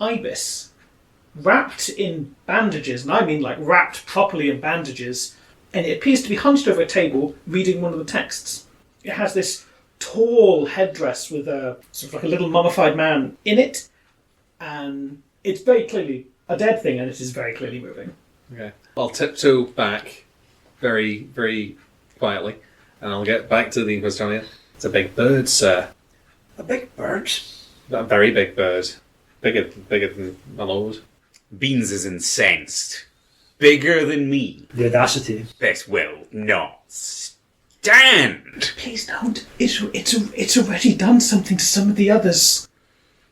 ibis wrapped in bandages, and I mean like wrapped properly in bandages, and it appears to be hunched over a table reading one of the texts. It has this tall headdress with a sort of like a little mummified man in it, and it's very clearly a dead thing, and it is very clearly moving. Okay. I'll tiptoe back very, very quietly, and I'll get back to the Inquisitor. It's a big bird, sir. A big bird? A very big bird. Bigger than my lord. Beans is incensed. Bigger than me. The audacity. This will not stand. Please don't. It's already done something to some of the others.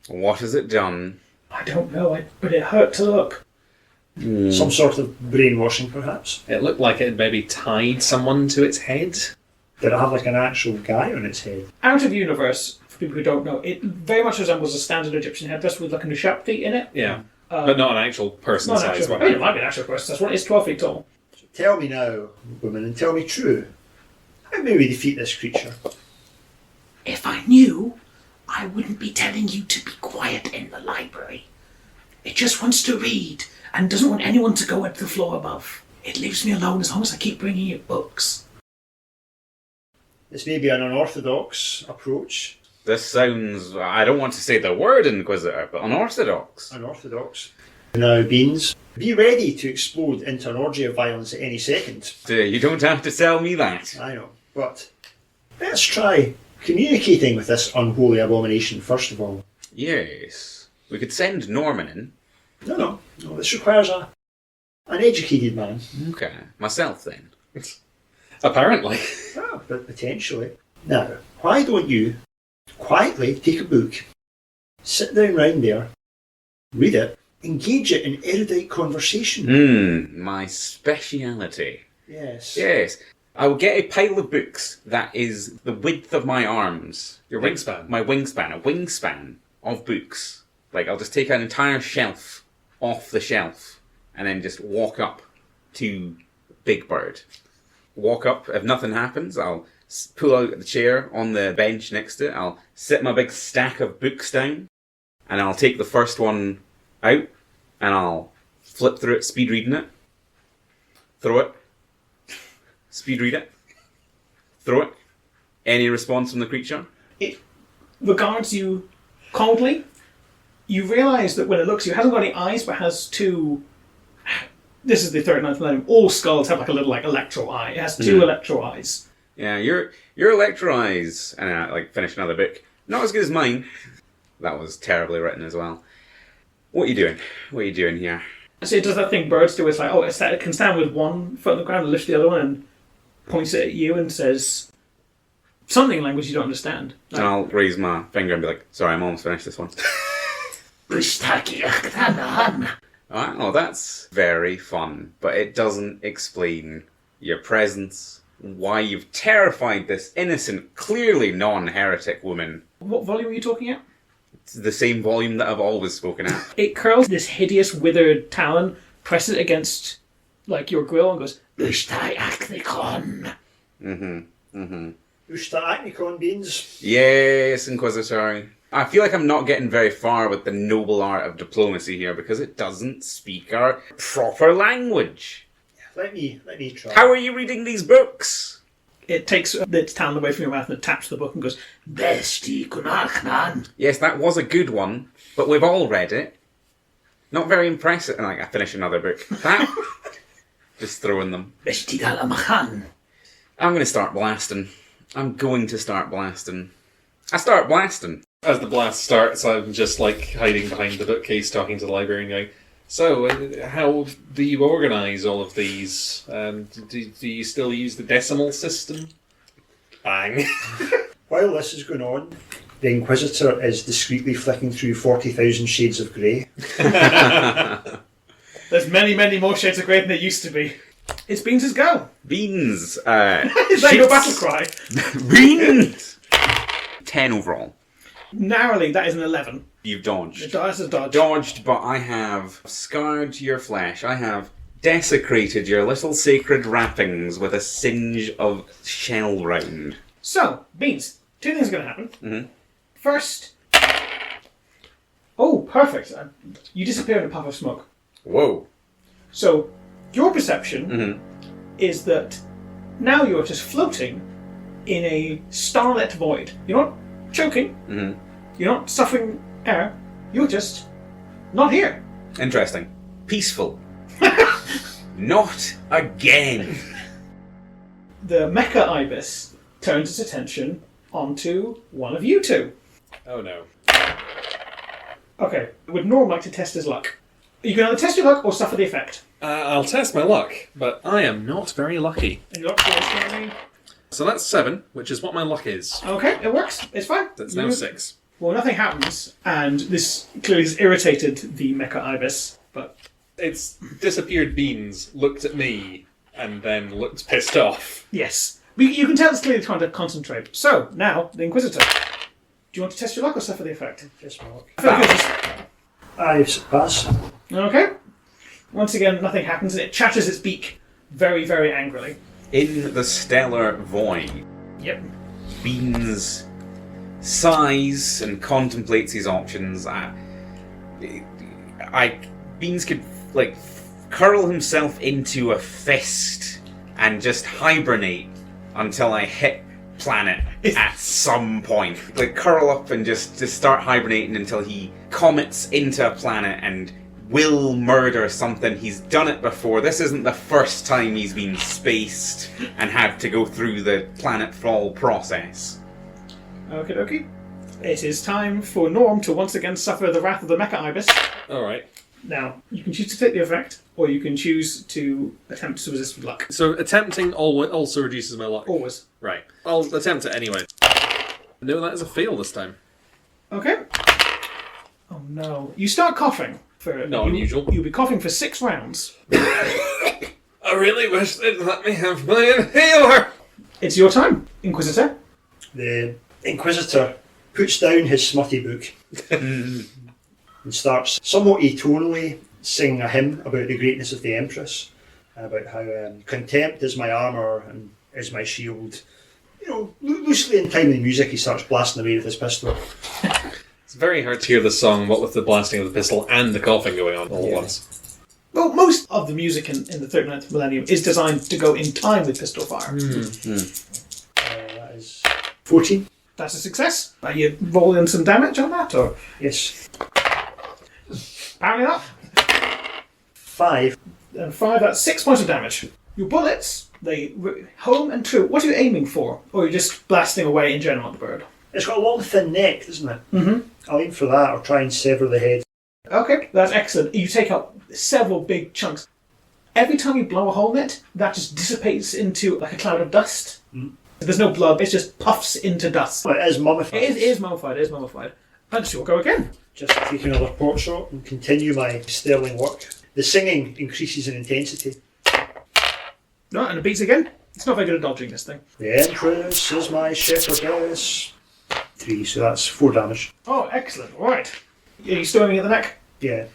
What has it done? I don't know, but it hurt to look. Some sort of brainwashing, perhaps. It looked like it had maybe tied someone to its head. Did it have like an actual guy on its head? Out of universe, for people who don't know, it very much resembles a standard Egyptian headdress with like a nushapti in it. Yeah. But not an actual person-sized one. It might be an actual person. That's one. It's 12 feet tall. So tell me now, woman, and tell me true. How may we defeat this creature? If I knew, I wouldn't be telling you to be quiet in the library. It just wants to read and doesn't want anyone to go up to the floor above. It leaves me alone as long as I keep bringing it books. This may be an unorthodox approach. This sounds, I don't want to say the word Inquisitor, but unorthodox. Unorthodox. Now, Beans, be ready to explode into an orgy of violence at any second. You don't have to tell me that. I know, but let's try communicating with this unholy abomination first of all. Yes. We could send Norman in. No, this requires an educated man. Okay. Myself then. Apparently. Ah, but potentially. Now, why don't you quietly take a book, sit down round there, read it, engage it in erudite conversation. My speciality. Yes. Yes. I will get a pile of books that is the width of my arms. Your wingspan. My wingspan. A wingspan of books. Like, I'll just take an entire shelf off the shelf and then just walk up to Big Bird. Walk up. If nothing happens, I'll pull out the chair on the bench next to it. I'll sit my big stack of books down and I'll take the first one out and I'll flip through it, speed reading it, throw it, speed read it, throw it. Any response from the creature? It regards you coldly. You realise that when it looks at you, it hasn't got any eyes, but has two... This is the third ninth millennium. All skulls have like a little like electro eye. It has two electro eyes. Yeah, your electro eyes, and I finish another book. Not as good as mine. That was terribly written as well. What are you doing? What are you doing here? So it does that thing birds do. It's like, it can stand with one foot on the ground and lift the other one and points it at you and says something in language you don't understand. And I'll raise my finger and be like, sorry, I'm almost finished this one. Oh, that's very fun, but it doesn't explain your presence, why you've terrified this innocent, clearly non-heretic woman. What volume are you talking at? It's the same volume that I've always spoken at. It curls this hideous withered talon, presses it against like your grill and goes, Ushtai Acnicon. Ushta Acnicon, Beans. Yes, Inquisitor. I feel like I'm not getting very far with the noble art of diplomacy here because it doesn't speak our proper language. Let me try. How are you reading these books? it takes its talon away from your mouth and it taps the book and goes, Besti Gunachnan. Yes, that was a good one, but we've all read it. Not very impressive. And I finish another book. That, just throwing them. Besti Galamachan. I'm going to start blasting. I'm going to start blasting. I start blasting. As the blast starts, I'm just like hiding behind the bookcase, talking to the librarian, going, "So, how do you organise all of these? Do you still use the decimal system?" Bang. While this is going on, the Inquisitor is discreetly flicking through 40,000 shades of grey. There's many, many more shades of grey than there used to be. It's Beans' go. Beans. Is that your battle cry? Beans. 10 overall. Narrowly, that is an 11. You've dodged. That's a dodge. Dodged, but I have scarred your flesh. I have desecrated your little sacred wrappings with a singe of shell round. So, Beans, two things are going to happen. Mm-hmm. First... Oh, perfect. You disappear in a puff of smoke. Whoa. So, your perception Mm-hmm. is that now you're just floating in a starlit void. You're not choking. Mm-hmm. You're not suffering air. You're just not here. Interesting. Peaceful. Not again. The Mecha Ibis turns its attention onto one of you two. Oh no. Okay, would Norm like to test his luck? You can either test your luck or suffer the effect. I'll test my luck, but I am not very lucky. And your luck is currently... So that's 7, which is what my luck is. Okay, it works. It's fine. That's now 6. Well, nothing happens, and this clearly has irritated the Mecha Ibis, but... It's disappeared Beans, looked at me, and then looked pissed off. Yes. You can tell it's clearly trying to concentrate. So, now, the Inquisitor. Do you want to test your luck or suffer the effect? Test my luck. I feel like it's just- I pass. Okay. Once again, nothing happens, and it chatters its beak very, very angrily. In the stellar void, Yep. Beans sighs and contemplates his options. Beans could curl himself into a fist and just hibernate until I hit planet at some point. Curl up and just start hibernating until he comets into a planet and will murder something. He's done it before. This isn't the first time he's been spaced and had to go through the planetfall process. Okie dokie. It is time for Norm to once again suffer the wrath of the Mecha Ibis. Alright. Now, you can choose to take the effect, or you can choose to attempt to resist with luck. So attempting also reduces my luck. Always. Right. I'll attempt it anyway. No, that is a fail this time. Okay. Oh no. You start coughing. Not unusual. You'll be coughing for 6 rounds. I really wish they'd let me have my inhaler! It's your time, Inquisitor. The Inquisitor puts down his smutty book and starts somewhat atonally singing a hymn about the greatness of the Empress, about how contempt is my armour and is my shield. You know, loosely in timely music, he starts blasting away with his pistol. It's very hard to hear the song, what with the blasting of the pistol and the coughing going on all at once. Well, most of the music in the 39th millennium is designed to go in time with pistol fire. That is 14. That's a success. Are you rolling some damage on that, or...? Yes. Apparently not. 5. And 5, that's 6 points of damage. Your bullets, they home and true. What are you aiming for? Or are you just blasting away in general at the bird? It's got a long thin neck, doesn't it? Mm-hmm. I'll aim for that or try and sever the head. Okay, that's excellent. You take out several big chunks. Every time you blow a hole in it, that just dissipates into like a cloud of dust. There's no blood, it just puffs into dust. Well, it is mummified. It is mummified, it is mummified. And so we'll go again. Just take another pot shot and continue my sterling work. The singing increases in intensity. Right, and it beats again. It's not very good at dodging this thing. The Empress is my shepherdess. 3, so that's 4 damage. Oh, excellent. Right. Are you still aiming at the neck? Yeah.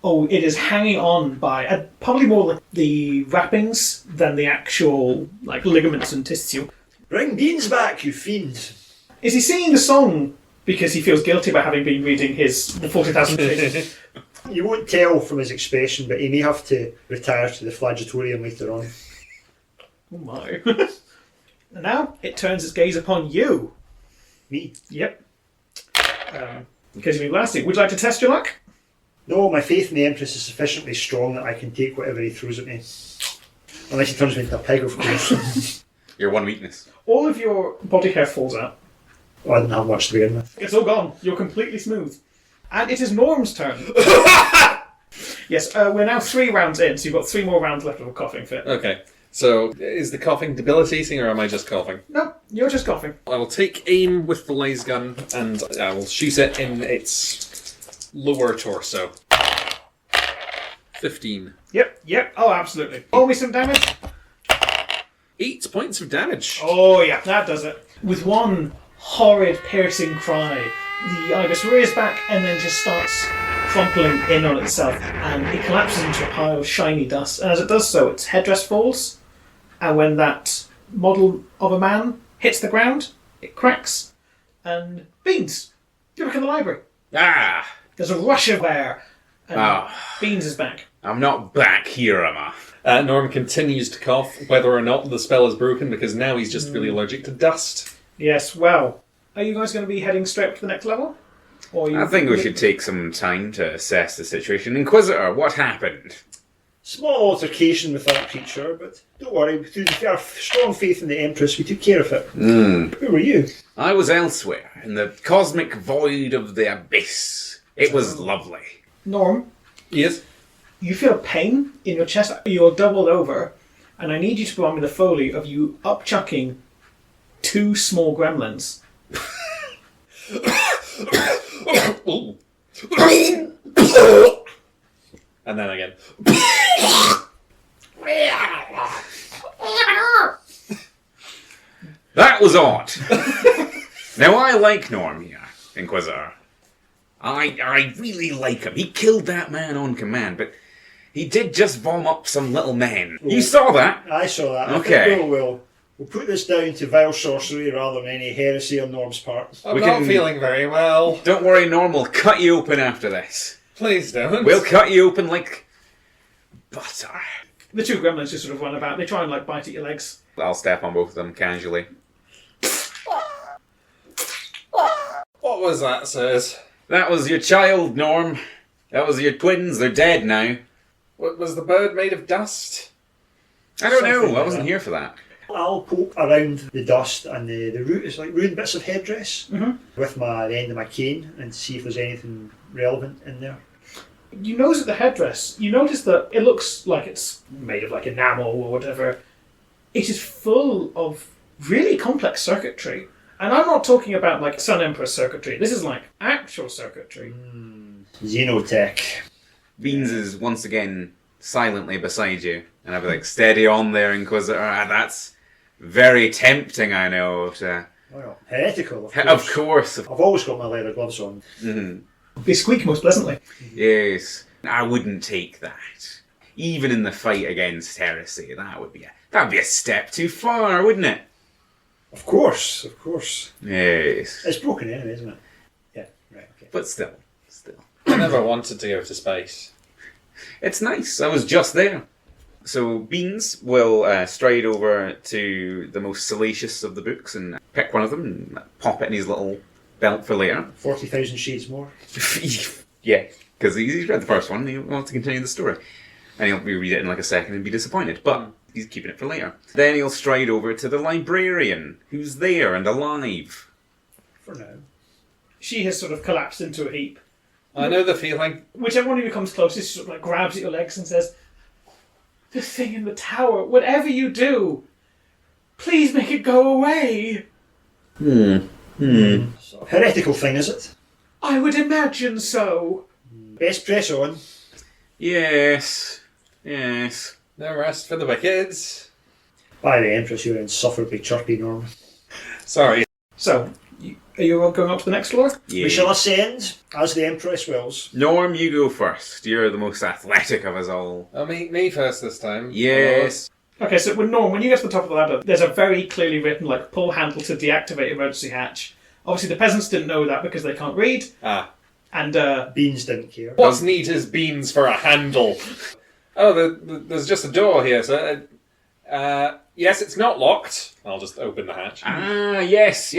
Oh, it is hanging on by probably more like the wrappings than the actual ligaments and tissue. Bring Beans back, you fiend! Is he singing the song because he feels guilty about having been reading the 40,000 pages? You won't tell from his expression, but he may have to retire to the flagellatorium later on. Oh my. And now it turns its gaze upon you. Me? Yep. Because you've been blasting. Would you like to test your luck? No, my faith in the Empress is sufficiently strong that I can take whatever he throws at me. Unless he turns me into a pig, of course. Your one weakness. All of your body hair falls out. Oh, I didn't have much to begin with. It's all gone. You're completely smooth. And it is Norm's turn. Yes, we're now 3 rounds in, so you've got 3 more rounds left of a coughing fit. Okay. So, is the coughing debilitating, or am I just coughing? No, you're just coughing. I will take aim with the laser gun, and I will shoot it in its lower torso. 15. Yep. Oh, absolutely. Roll me some damage. 8 points of damage. Oh, yeah, that does it. With one horrid, piercing cry, the ibis rears back and then just starts crumpling in on itself, and it collapses into a pile of shiny dust. And as it does so, its headdress falls, and when that model of a man hits the ground, it cracks, and Beans, you're back in the library. Ah! There's a rush of air, and Ah. Beans is back. I'm not back here, am I? Norm continues to cough, whether or not the spell is broken, because now he's just really allergic to dust. Yes, well, are you guys going to be heading straight up to the next level? Or I think we should take some time to assess the situation. Inquisitor, what happened? Small altercation with that creature, but don't worry, through our strong faith in the Empress, we took care of it. Who were you? I was elsewhere, in the cosmic void of the abyss. It was lovely. Norm, Yes? you feel pain in your chest. You're doubled over, and I need you to put on me the Foley of you upchucking 2 small gremlins. Ooh. And then again. That was odd. Now, I like Norm here, Inquisitor. I really like him. He killed that man on command, but he did just vom up some little men. You saw that? I saw that. Okay. I think we'll put this down to vile sorcery rather than any heresy on Norm's part. I'm We not can- feeling very well. Don't worry, Norm, we'll cut you open after this. Please don't. We'll cut you open like butter. The 2 gremlins just sort of run about. They try and bite at your legs. I'll step on both of them casually. What was that, sirs? That was your child, Norm. That was your twins. They're dead now. What, was the bird made of dust? I don't Something know. like I wasn't that. here for that. I'll poke around the dust and the root is like ruined bits of headdress with the end of my cane and see if there's anything relevant in there. You nose at the headdress. You notice that it looks like it's made of enamel or whatever. It is full of really complex circuitry. And I'm not talking about Sun Empress circuitry. This is actual circuitry. Xenotech. Beans is once again silently beside you, and I'll be like, steady on there, Inquisitor. That's very tempting, I know. Well, heretical, of course. Of course. I've always got my leather gloves on. They squeak most pleasantly. Yes. I wouldn't take that. Even in the fight against heresy, that would be a step too far, wouldn't it? Of course, of course. Yes. It's broken anyway, isn't it? Yeah, right, okay. But still. I never wanted to go to space. It's nice. I was just there. So Beans will stride over to the most salacious of the books and pick one of them and pop it in his little belt for later. 40,000 Shades More. Yeah, because he's read the first one and he wants to continue the story. And he'll read it in a second and be disappointed. But he's keeping it for later. Then he'll stride over to the librarian, who's there and alive. For now. She has sort of collapsed into a heap. I know the feeling. Whichever one of you comes closest, she sort of grabs at your legs and says, "The thing in the tower, whatever you do, please make it go away." Sort of heretical thing, is it? I would imagine so. Best press on. Yes. No rest for the wicked. By the Empress, you're insufferably chirpy, Norm. Sorry. So, are you all going up to the next floor? Yeah. We shall ascend, as the Empress wills. Norm, you go first. You're the most athletic of us all. I'll meet me first this time. Yes. Okay, so when you get to the top of the ladder, there's a very clearly written, pull handle to deactivate emergency hatch. Obviously, the peasants didn't know that because they can't read. Ah. And, Beans didn't care. What's neat is beans for a handle. Oh, there's just a door here, so... yes, it's not locked. I'll just open the hatch. Yes.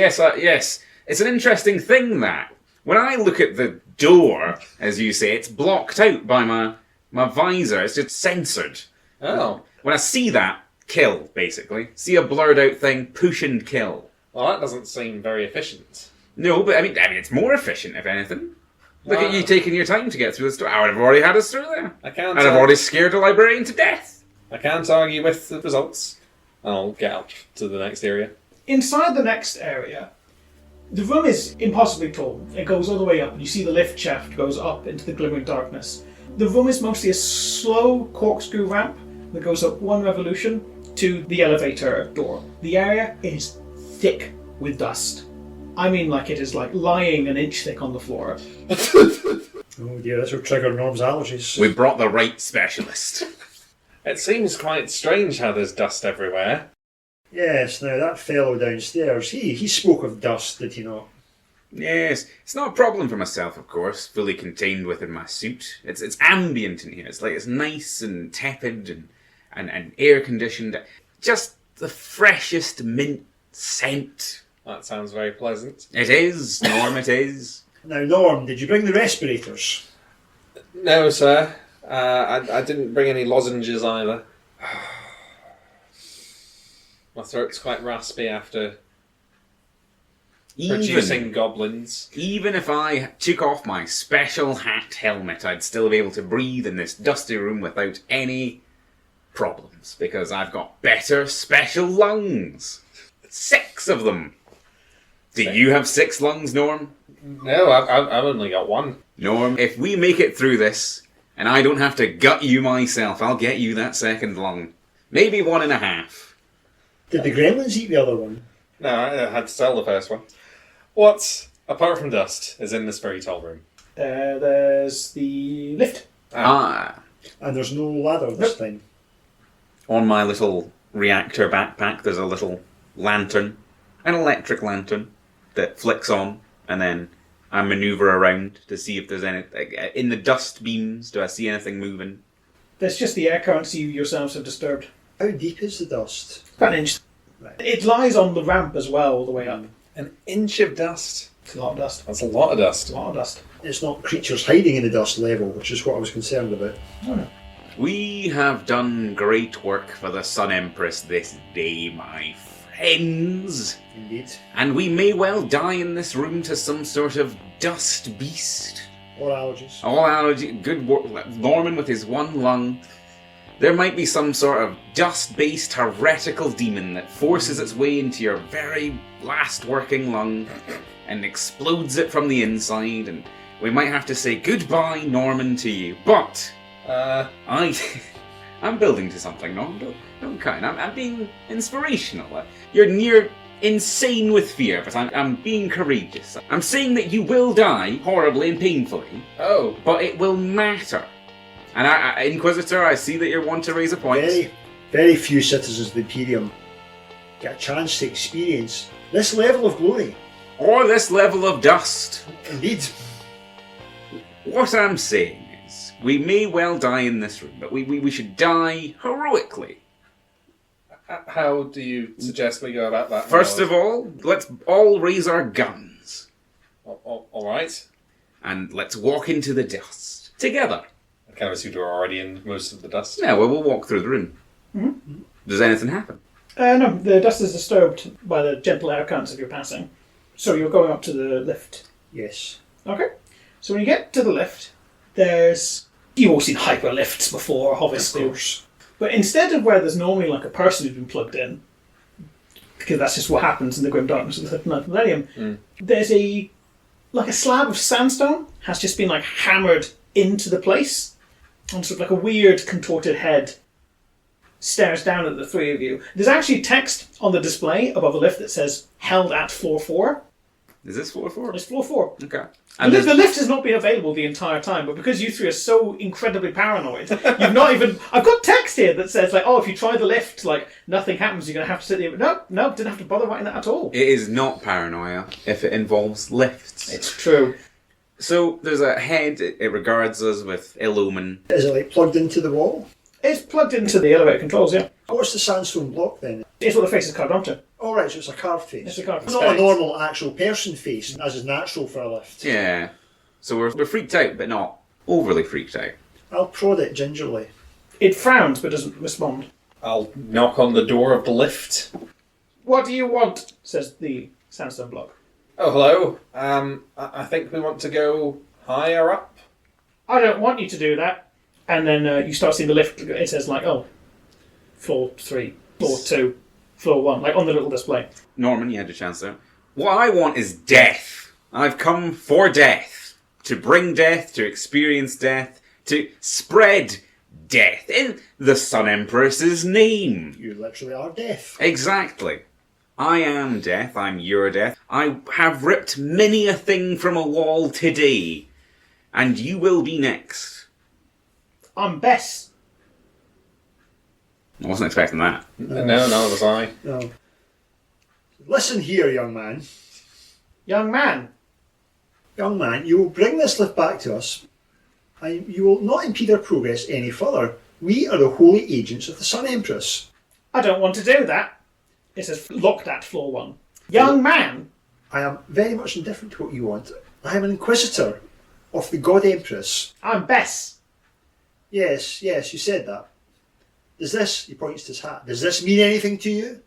It's an interesting thing, that. When I look at the door, as you say, it's blocked out by my visor. It's just censored. Oh. When I see that, kill, basically. See a blurred out thing, push and kill. Well, that doesn't seem very efficient. No, but I mean, it's more efficient, if anything. Look at you taking your time to get through the store. I would have already had us through there. I can't. I'd have already scared a librarian to death. I can't argue with the results. I'll get up to the next area. Inside the next area, the room is impossibly tall. It goes all the way up, and you see the lift shaft goes up into the glimmering darkness. The room is mostly a slow corkscrew ramp that goes up one revolution to the elevator door. The area is thick with dust. I mean, like it is like lying an inch thick on the floor. Oh dear, this will trigger Norm's allergies. We brought the right specialist. It seems quite strange how there's dust everywhere. Yes, now that fellow downstairs, he spoke of dust, did he not? Yes, it's not a problem for myself, of course, fully contained within my suit. It's ambient in here. It's nice and tepid and air conditioned. Just the freshest mint scent. That sounds very pleasant. It is, Norm, it is. Now, Norm, did you bring the respirators? No, sir. I didn't bring any lozenges either. My throat's quite raspy after producing goblins. Even if I took off my special hat helmet, I'd still be able to breathe in this dusty room without any problems, because I've got better special lungs. 6 of them. Do you have 6 lungs, Norm? No, I've only got 1. Norm, if we make it through this, and I don't have to gut you myself, I'll get you that second lung. Maybe 1.5. Did the gremlins eat the other one? No, I had to sell the first one. What, apart from dust, is in this very tall room? There's the lift. Ah. And there's no ladder this time. On my little reactor backpack, there's a little lantern, an electric lantern, that flicks on, and then I maneuver around to see if there's any... In the dust beams, do I see anything moving? There's just the air currents you yourselves have disturbed. How deep is the dust? About an inch. Right. It lies on the ramp as well, all the way up. An inch of dust. It's a lot of dust. That's a lot of dust. A lot of dust. It's not creatures hiding in the dust level, which is what I was concerned about. Oh, no. We have done great work for the Sun Empress this day, my friends. Indeed. And we may well die in this room to some sort of dust beast. Or allergies. All allergy, good work. Norman with his 1 lung. There might be some sort of dust-based heretical demon that forces its way into your very last working lung and explodes it from the inside, and we might have to say goodbye, Norman, to you. But I'm building to something, Norm. Don't kind. I'm being inspirational. You're near insane with fear, but I'm being courageous. I'm saying that you will die horribly and painfully. Oh. But it will matter. And Inquisitor, I see that you're one to raise a point. Very, very few citizens of the Imperium get a chance to experience this level of glory. Or this level of dust. Indeed. What I'm saying is, we may well die in this room, but we should die heroically. How do you suggest we go about that? First of all, let's all raise our guns. All right. And let's walk into the dust. Together. I kind of assumed we're already in most of the dust. Yeah, well, we'll walk through the room. Mm-hmm. Does anything happen? No, the dust is disturbed by the gentle air currents of your passing. So you're going up to the lift. Yes. Okay. So when you get to the lift, there's... You've all seen hyperlifts before, obviously. Of course. But instead of where there's normally like a person who's been plugged in, because that's just what happens in the grim darkness of the 9th millennium, there's a slab of sandstone has just been like hammered into the place, and sort of like a weird contorted head stares down at the 3 of you. There's actually text on the display above the lift that says "held at floor 4." Is this floor 4? It's floor 4. Okay. And the lift has not been available the entire time, but because you 3 are so incredibly paranoid, you've not even... I've got text here that says, like, oh, if you try the lift, like, nothing happens, you're going to have to sit there. No, didn't have to bother writing that at all. It is not paranoia if it involves lifts. It's true. So, there's a head, it regards us with ill omen. Is it like plugged into the wall? It's plugged into the elevator controls, yeah. What's the sandstone block then? It's what the face is carved onto. Oh right, so it's a carved face. It's a carved face. Not a normal actual person face, as is natural for a lift. Yeah. So we're freaked out, but not overly freaked out. I'll prod it gingerly. It frowns but doesn't respond. I'll knock on the door of the lift. What do you want? Says the sandstone block. Oh, hello. I think we want to go higher up. I don't want you to do that. And then you start seeing the lift. It says like, oh, floor 3, floor 2, floor 1, like on the little display. Norman, you had your chance there. What I want is death. I've come for death. To bring death, to experience death, to spread death in the Sun Empress's name. You literally are death. Exactly. I am death, I'm your death. I have ripped many a thing from a wall today, and you will be next. I'm Bess. I wasn't expecting that. No, no, was I. No. Listen here, young man. Young man. Young man, you will bring this lift back to us, and you will not impede our progress any further. We are the holy agents of the Sun Empress. I don't want to do that. It says locked at floor 1. Young man. I am very much indifferent to what you want. I am an Inquisitor of the God Empress. I'm Bess. Yes, you said that. Does this, he points to his hat, does this mean anything to you?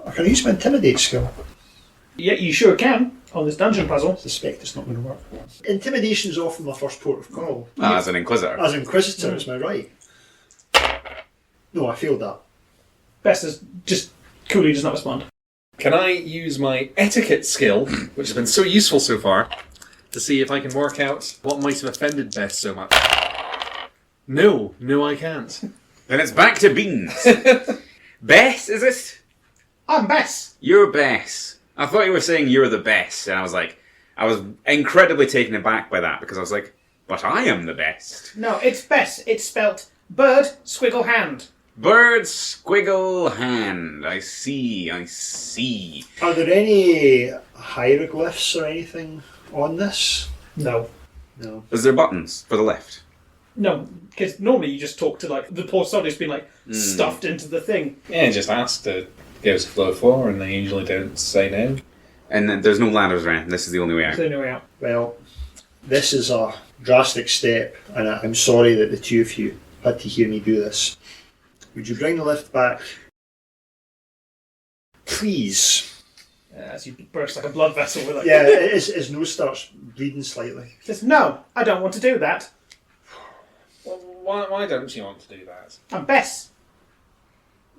I can use my intimidate skill. Yeah, you sure can, on this dungeon puzzle. I suspect it's not going to work. Intimidation is often my first port of call. As an Inquisitor. As Inquisitor, is my right. No, I failed that. Bess is just coolly does not respond. Can I use my etiquette skill, which has been so useful so far, to see if I can work out what might have offended Bess so much? No, I can't. Then it's back to Beans. Bess, is it? I'm Bess. You're Bess. I thought you were saying you're the best, and I was incredibly taken aback by that, because I was like, but I am the best. No, it's Bess. It's spelt bird, squiggle, hand. Bird, squiggle, hand. I see. Are there any hieroglyphs or anything on this? No. No. Is there buttons for the lift? No, because normally you just talk to like the poor sod who's been like stuffed into the thing. Yeah, just ask to give us a floor 4, and they usually don't say no. And then there's no ladders around. This is the only way out. It's the only way out. Well, this is a drastic step, and I'm sorry that the two of you had to hear me do this. Would you bring the lift back? Please. As you burst like a blood vessel with like... Yeah, his nose starts bleeding slightly. Says, no, I don't want to do that. Well, why don't you want to do that? I'm Bess.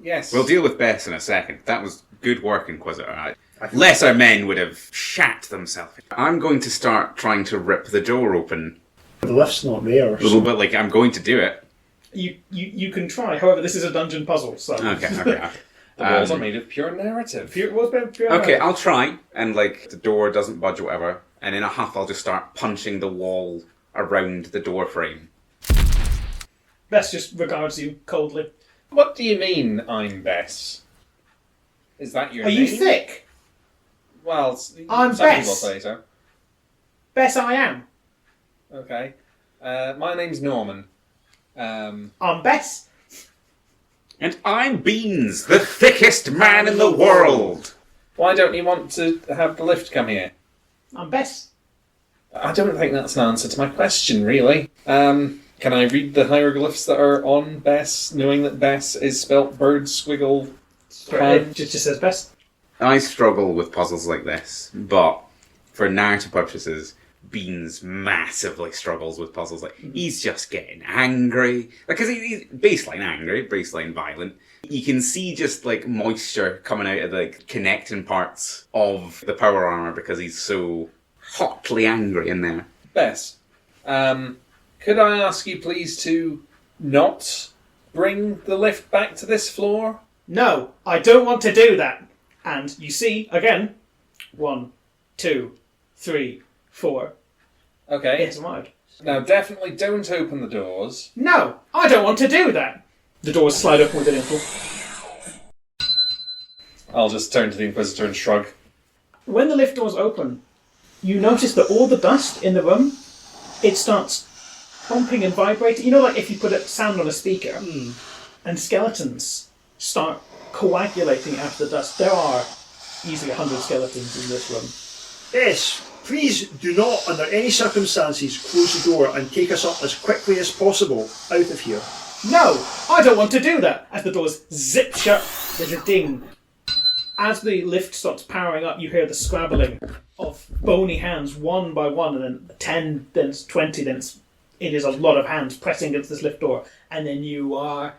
Yes. We'll deal with Bess in a second. That was good work, Inquisitor. Lesser men would have shat themselves. I'm going to start trying to rip the door open. The lift's not there. A little bit like I'm going to do it. You can try. However, this is a dungeon puzzle, so... Okay. The walls are made of pure narrative. Okay, I'll try. And like the door doesn't budge or whatever. And in a huff, I'll just start punching the wall around the door frame. Bess just regards you coldly. What do you mean, I'm Bess? Is that your Are name? you thick? Well, I'm some people Bess. say so. Bess, I am. Okay. My name's Norman. I'm Bess. And I'm Beans, the thickest man in the world. Why don't you want to have the lift come here? I'm Bess. I don't think that's an answer to my question, really. Can I read the hieroglyphs that are on Bess, knowing that Bess is spelt bird, squiggle, It just says Bess. I struggle with puzzles like this, but for narrative purposes, Beans massively struggles with puzzles like he's just getting angry because he's baseline angry, baseline violent. You can see just like moisture coming out of the connecting parts of the power armor because he's so hotly angry in there. Bess, could I ask you please to not bring the lift back to this floor? No, I don't want to do that. And you see, again, 1, 2, 3, 4. Okay. It's loud. Now definitely don't open the doors. No, I don't want to do that. The doors slide open with an impulse. I'll just turn to the Inquisitor and shrug. When the lift doors open, you notice that all the dust in the room, it starts pumping and vibrating. You know, like if you put a sound on a speaker, and skeletons start coagulating out of the dust. There are easily 100 skeletons in this room. Yes, please do not, under any circumstances, close the door and take us up as quickly as possible out of here. No, I don't want to do that. As the doors zip shut, there's a ding. As the lift starts powering up, you hear the scrabbling of bony hands one by one, and then 10, then 20, then it is a lot of hands pressing against this lift door, and then you are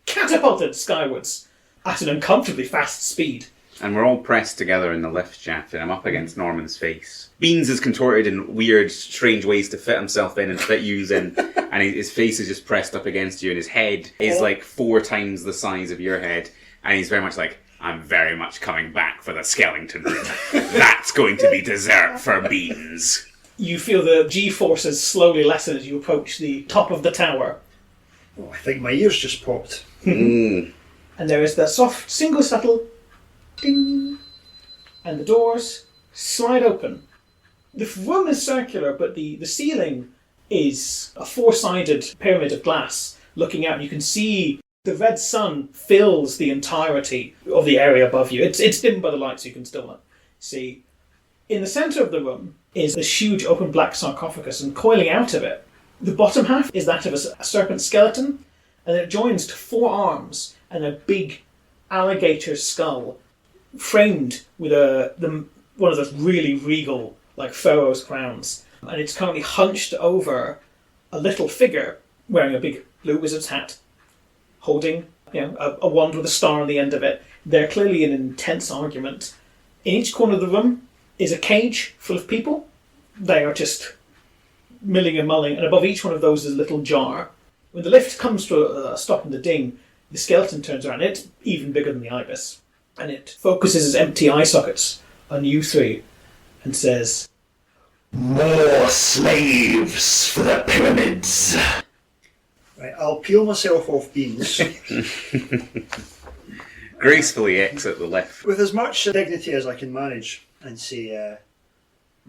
catapulted skywards at an uncomfortably fast speed. And we're all pressed together in the lift shaft, and I'm up against Norman's face. Beans is contorted in weird, strange ways to fit himself in and fit yous in, and his face is just pressed up against you, and his head is like 4 times the size of your head, and he's very much like, I'm very much coming back for the skeleton room. That's going to be dessert for Beans. You feel the G-forces slowly lessen as you approach the top of the tower. Oh, I think my ears just popped. And there is that soft, single subtle ding, and the doors slide open. The room is circular, but the ceiling is a 4-sided pyramid of glass. Looking out, you can see the red sun fills the entirety of the area above you. It's dimmed by the light, so you can still see. In the centre of the room is this huge open black sarcophagus, and coiling out of it, the bottom half is that of a serpent skeleton, and it joins to 4 arms and a big alligator skull, framed with one of those really regal, like pharaoh's crowns. And it's currently hunched over a little figure wearing a big blue wizard's hat, holding a wand with a star on the end of it. They're clearly in an intense argument. In each corner of the room is a cage full of people. They are just milling and mulling, and above each one of those is a little jar. When the lift comes to a stop in the ding, the skeleton turns around. It's even bigger than the ibis, and it focuses its empty eye sockets on you 3 and says, More slaves for the pyramids. Right, I'll peel myself off Beans Gracefully exit the lift. with as much dignity as I can manage and say,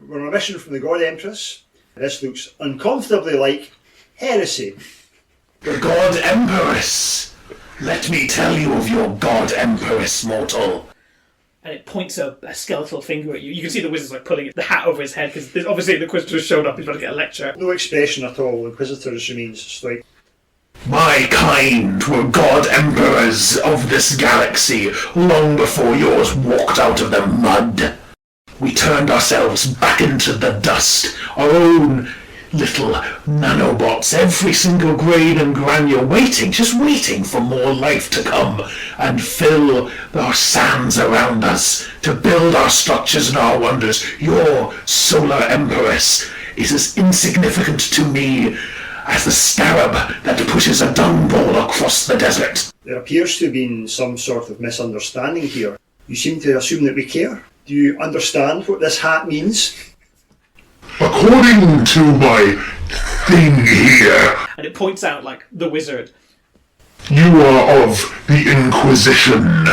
we're on a mission from the God Empress. This looks uncomfortably like heresy. The God Empress. Let me tell you of your God Empress, mortal. and it points a skeletal finger at you. You can see the wizard's like pulling the hat over his head because obviously the Inquisitor showed up. He's about to get a lecture. No expression at all. The Inquisitor just remains straight. My kind were God Emperors of this galaxy long before yours walked out of the mud. We turned ourselves back into the dust, our own little nanobots, every single grain and granule just waiting for more life to come and fill our sands around us, to build our structures and our wonders. Your solar empress is as insignificant to me as the scarab that pushes a dung ball across the desert. There appears to have been some sort of misunderstanding here. You seem to assume that we care. Do you understand what this hat means? According to my thing here, And it points out, like, the wizard. you are of the Inquisition.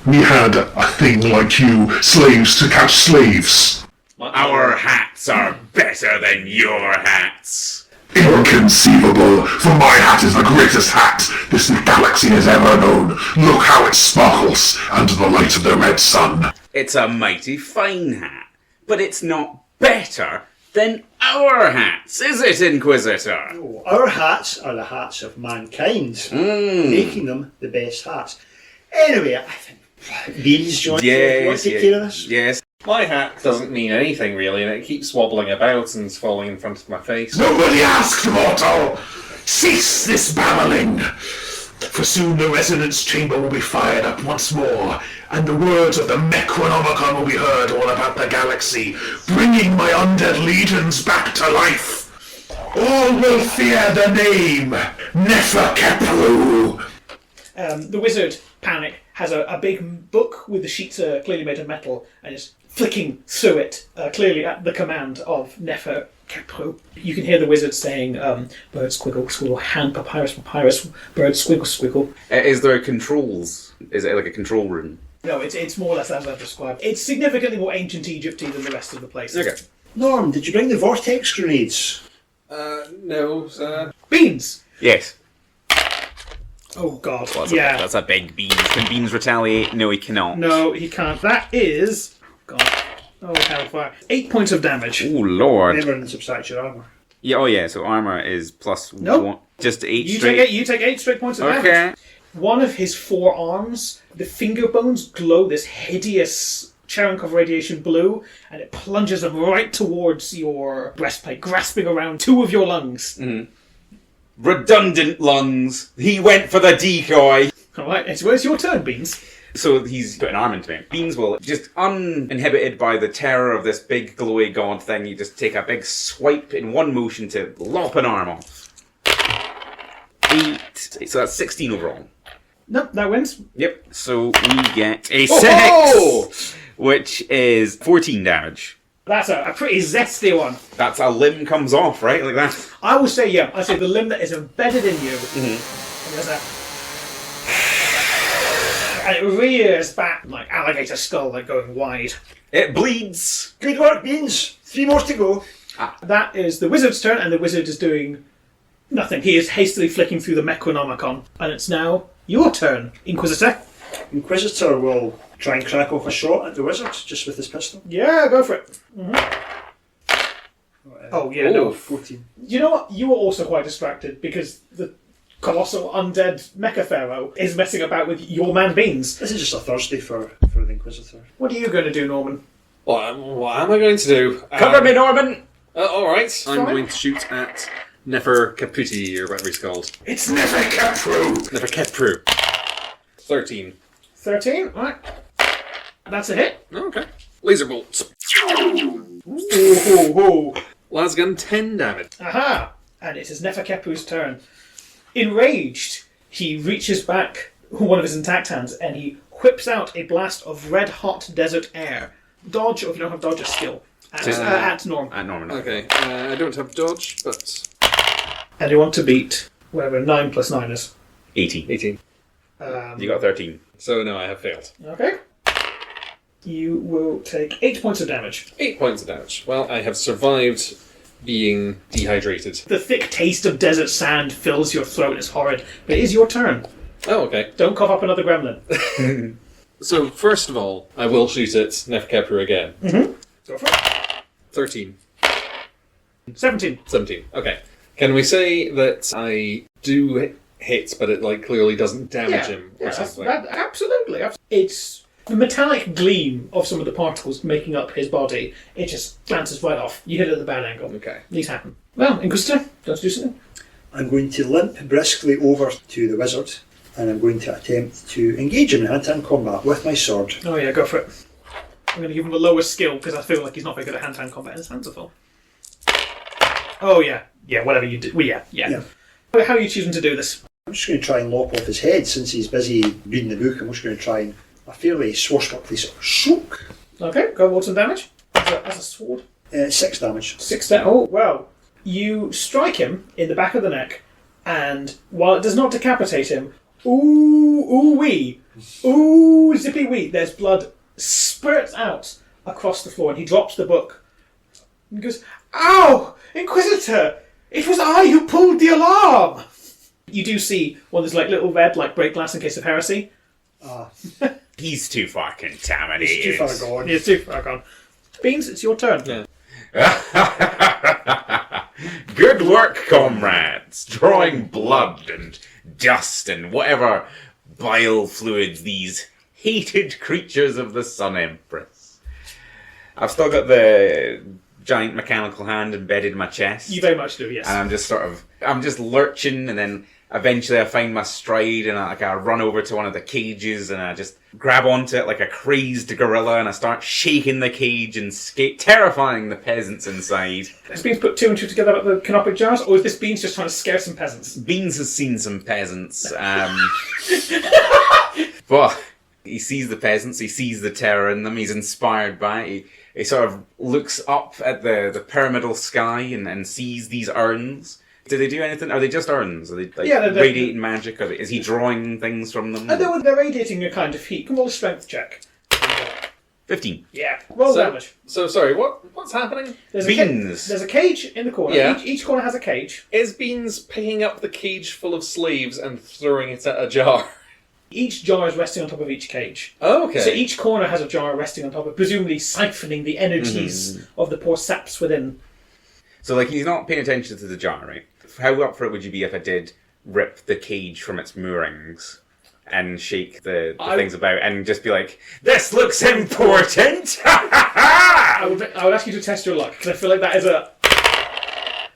We had a thing like you, slaves to catch slaves. Our hats are better than your hats. Inconceivable, for my hat is the greatest hat this galaxy has ever known. Look how it sparkles under the light of the red sun. It's a mighty fine hat, but it's not better than our hats, is it, Inquisitor? Oh, our hats are the hats of mankind, making them the best hats. Anyway, I think these joints, you want to take care of this? Yes. My hat doesn't mean anything really, and it keeps wobbling about and falling in front of my face. Nobody asked, mortal! Cease this babbling! For soon the resonance chamber will be fired up once more, and the words of the Necronomicon will be heard all about the galaxy, bringing my undead legions back to life. All will fear the name Neferkepru. The wizard, Panic, has a big book with the sheets clearly made of metal and is flicking through it, clearly at the command of Neferkepru. You can hear the wizard saying, bird squiggle squiggle, hand papyrus papyrus, bird squiggle squiggle. Is there controls? Is it like a control room? No, it's more or less as I've described. It's significantly more ancient Egypty than the rest of the place. Okay. Norm, did you bring the vortex grenades? No, sir. Beans! Yes. Oh god, Well, that's a big Beans. Can Beans retaliate? No, he cannot. No, he can't. That is... God. Oh, hellfire. 8 points of damage. Oh, Lord. Never and subtract your armour. Yeah, oh yeah, so armour is plus Nope. 1. Just 8 You straight. take 8 straight points of damage. Okay. One of his forearms, the finger bones glow this hideous Cherenkov radiation blue, and it plunges them right towards your breastplate, grasping around 2 of your lungs. Redundant lungs. He went for the decoy. Alright, it's your turn, Beans. So he's put an arm into me. Beans will, just uninhibited by the terror of this big glowy god thing, you just take a big swipe in one motion to lop an arm off. 8. So that's 16 overall. Nope, that wins. Yep. So we get a 6, which is 14 damage. That's a pretty zesty one. That's a limb comes off, right? Like that. I will say, yeah, I say the limb that is embedded in you. And there's a... And it rears back like alligator skull, like going wide. It bleeds. Good work, Beans. 3 more to go. That is the wizard's turn, and the wizard is doing nothing. He is hastily flicking through the Necronomicon. And it's now your turn, Inquisitor. Inquisitor will try and crack off a shot at the wizard, just with his pistol. Yeah, go for it. Oh, yeah, no. 14. You know what? You were also quite distracted because the colossal undead Mecha Pharaoh is messing about with your man Beans. This is just a Thursday for the Inquisitor. What are you going to do, Norman? What am I going to do? Cover me, Norman! Alright. I'm fine. going to shoot at Nefer Caputi, or whatever he's called. It's never Capru. Nefer Kepru. 13. 13, right. That's a hit. Oh, okay. Laser bolts. Ooh. Lasgun, 10 damage. Aha! And it is Neferkepu's turn. Enraged, he reaches back one of his intact hands and he whips out a blast of red-hot desert air. Dodge, or if you don't have dodge, a skill. At Norm. At Norman. Okay, I don't have dodge, but... And you want to beat whatever 9 plus 9 is. 18. 18. You got 13. So no, I have failed. Okay. You will take 8 points of damage. 8 points of damage. Well, I have survived being dehydrated. The thick taste of desert sand fills your throat. It's horrid. But it is your turn. Oh, okay. Don't cough up another gremlin. So, first of all, I will shoot at Neferkepru again. Go for it. 13. 17. 17. Okay. Can we say that I do hit, but it clearly doesn't damage him or something? Absolutely. It's the metallic gleam of some of the particles making up his body. It just glances right off. You hit it at the bad angle. Okay. These happen. Well, Inquisitor, don't do something. I'm going to limp briskly over to the wizard, and I'm going to attempt to engage him in hand-to-hand combat with my sword. Oh yeah, go for it. I'm going to give him the lowest skill because I feel like he's not very good at hand-to-hand combat. His hands are full. Oh yeah. Yeah, whatever you do. Well, yeah. How are you choosing to do this? I'm just going to try and lop off his head since he's busy reading the book. I'm just going to try and a fairly swashbuckly sort of shook. Okay, go roll some damage. As a sword. 6 damage. 6 damage. Oh, well. You strike him in the back of the neck, and while it does not decapitate him, ooh-wee, ooh, zippy-wee, there's blood spurts out across the floor, and he drops the book. And goes, "Ow! Inquisitor! It was I who pulled the alarm!" You do see one of those little red break glass in case of heresy. He's too far contaminated. He's too far gone. He's too far gone. Beans, it's your turn. Yeah. Good work, comrades. Drawing blood and dust and whatever bile fluids these hated creatures of the Sun Empress. I've still got the giant mechanical hand embedded in my chest. You very much do, yes. And I'm just lurching, and then eventually I find my stride, and I run over to one of the cages, and I just grab onto it like a crazed gorilla, and I start shaking the cage and terrifying the peasants inside. Has Beans put 2 and 2 together about the canopic jars, or is this Beans just trying to scare some peasants? Beans has seen some peasants, but he sees the peasants, he sees the terror in them, he's inspired by it. He sort of looks up at the pyramidal sky and sees these urns. Do they do anything? Are they just urns? Are they they're radiating magic? Is he drawing things from them? They're radiating a kind of heat. Can roll a strength check. 15. Yeah, roll damage. So, sorry, what's happening? Beans. There's a cage in the corner. Yeah. Each corner has a cage. Is Beans picking up the cage full of slaves and throwing it at a jar? Each jar is resting on top of each cage. Oh, okay. So each corner has a jar resting on top of it, presumably siphoning the energies of the poor saps within. So, he's not paying attention to the jar, right? How up for it would you be if I did rip the cage from its moorings? and shake the things about and just be like, "This looks important." I would ask you to test your luck because I feel like that is a.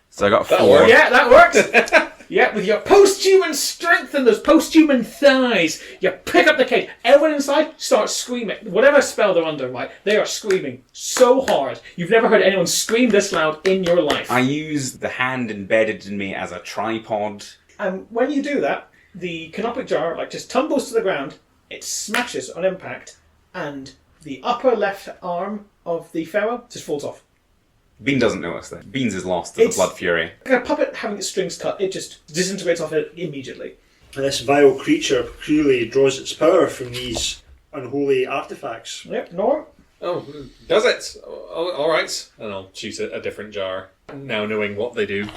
So I got a That'll 4. work. Yeah, that works. Yeah, with your post-human strength and those post-human thighs, you pick up the cage. Everyone inside starts screaming. Whatever spell they're under, right? They are screaming so hard. You've never heard anyone scream this loud in your life. I use the hand embedded in me as a tripod. And when you do that, the canopic jar just tumbles to the ground. It smashes on impact, and the upper left arm of the pharaoh just falls off. Bean doesn't notice that. Beans is lost to the blood fury. Like a puppet having its strings cut, it just disintegrates off it immediately. And this vile creature clearly draws its power from these unholy artifacts. Yep, Norm? Oh, does it? Oh, all right. And I'll choose a different jar, now knowing what they do.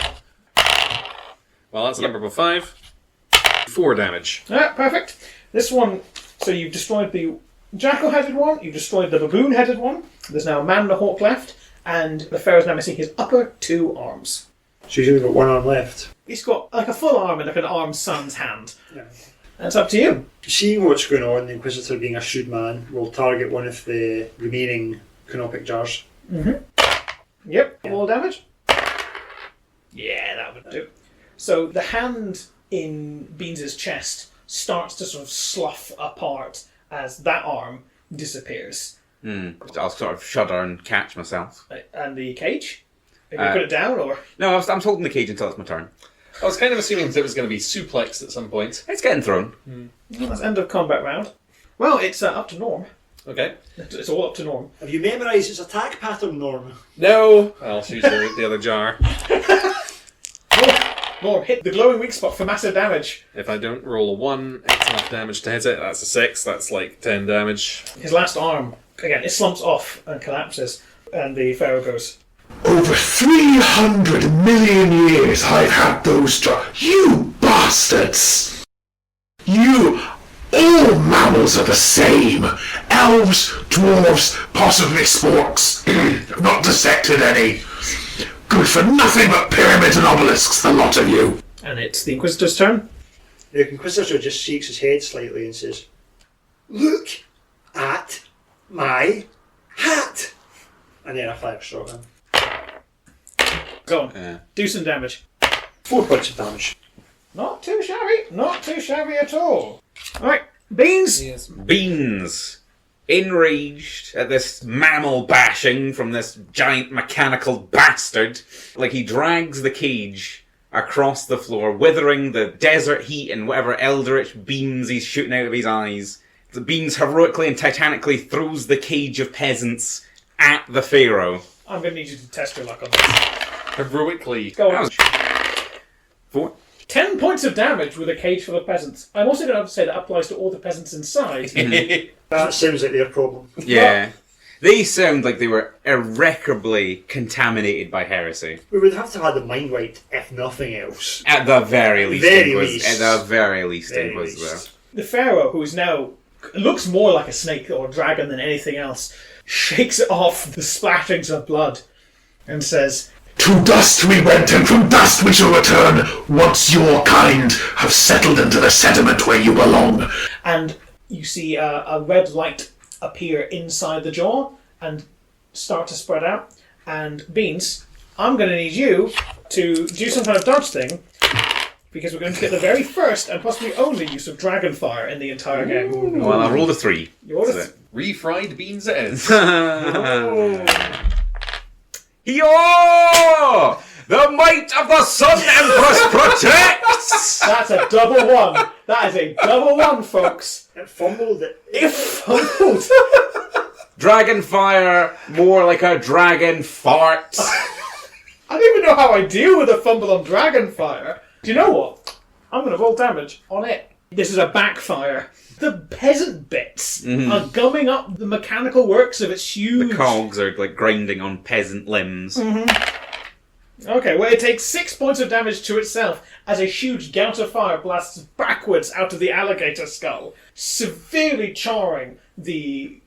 Well, that's a number of 5. 4 damage. Yeah, perfect. This one, so you've destroyed the jackal-headed one, you've destroyed the baboon-headed one, there's now a man and a hawk left, and the pharaoh's now missing his upper 2 arms. So he's only got one arm left. He's got a full arm and an armed son's hand. Yeah. And it's up to you. Seeing what's going on, the Inquisitor, being a shrewd man, will target one of the remaining canopic jars. Yep, all damage. Yeah, that would do. So the hand in Beans' chest starts to sort of slough apart as that arm disappears. I'll sort of shudder and catch myself. And the cage? Have you put it down, or...? No, I'm holding the cage until it's my turn. I was kind of assuming that it was going to be suplexed at some point. It's getting thrown. Well, that's end of combat round. Well, it's up to Norm. Okay. It's all up to Norm. Have you memorised its attack pattern, Norm? No! I'll choose the other jar. Norm, hit the glowing weak spot for massive damage. If I don't roll a 1, it's enough damage to hit it. That's a 6. That's like 10 damage. His last arm, again, it slumps off and collapses. And the pharaoh goes, Over 300 million years I've had those You bastards! All mammals are the same. Elves, dwarves, possibly sporks. I've not dissected any. Good for nothing but pyramids and obelisks, the lot of you. and it's the Inquisitor's turn. The Inquisitor just shakes his head slightly and says, "Look at my hat!" And then I fire a shot at him. Go on. Do some damage. 4 points of damage. Not too shabby. Not too shabby at all. Alright, Beans. Yes. Beans, enraged at this mammal bashing from this giant mechanical bastard, like he drags the cage across the floor, withering the desert heat and whatever eldritch beams he's shooting out of his eyes. The Beans heroically and titanically throws the cage of peasants at the Pharaoh. I'm going to need you to test your luck on this. Heroically. Go on. 4. 10 points of damage with a cage full of peasants. I'm also going to have to say that applies to all the peasants inside. That sounds like their problem. Yeah. They sound like they were irreparably contaminated by heresy. We would have to have had the mind right, if nothing else. At the very least, Very it was. least. At the very least, Very it was least. The Pharaoh, who is now looks more like a snake or a dragon than anything else, shakes off the splashings of blood and says, To dust we went, and from dust we shall return, once your kind have settled into the sediment where you belong. and you see a red light appear inside the jaw and start to spread out. And Beans, I'm going to need you to do some kind of dodge thing, because we're going to get the very first and possibly only use of dragon fire in the entire game. Well, I rolled a 3. You order So- Refried beans it is. Yo! The might of the Sun Empress protects! That's a double one. That is a double one, folks. It fumbled it. If fumbled. Dragon fire, more like a dragon fart. I don't even know how I deal with a fumble on dragon fire. Do you know what? I'm going to roll damage on it. This is a backfire. The peasant bits are gumming up the mechanical works of its huge... The cogs are like grinding on peasant limbs. Okay, well, it takes 6 points of damage to itself as a huge gout of fire blasts backwards out of the alligator skull, severely charring the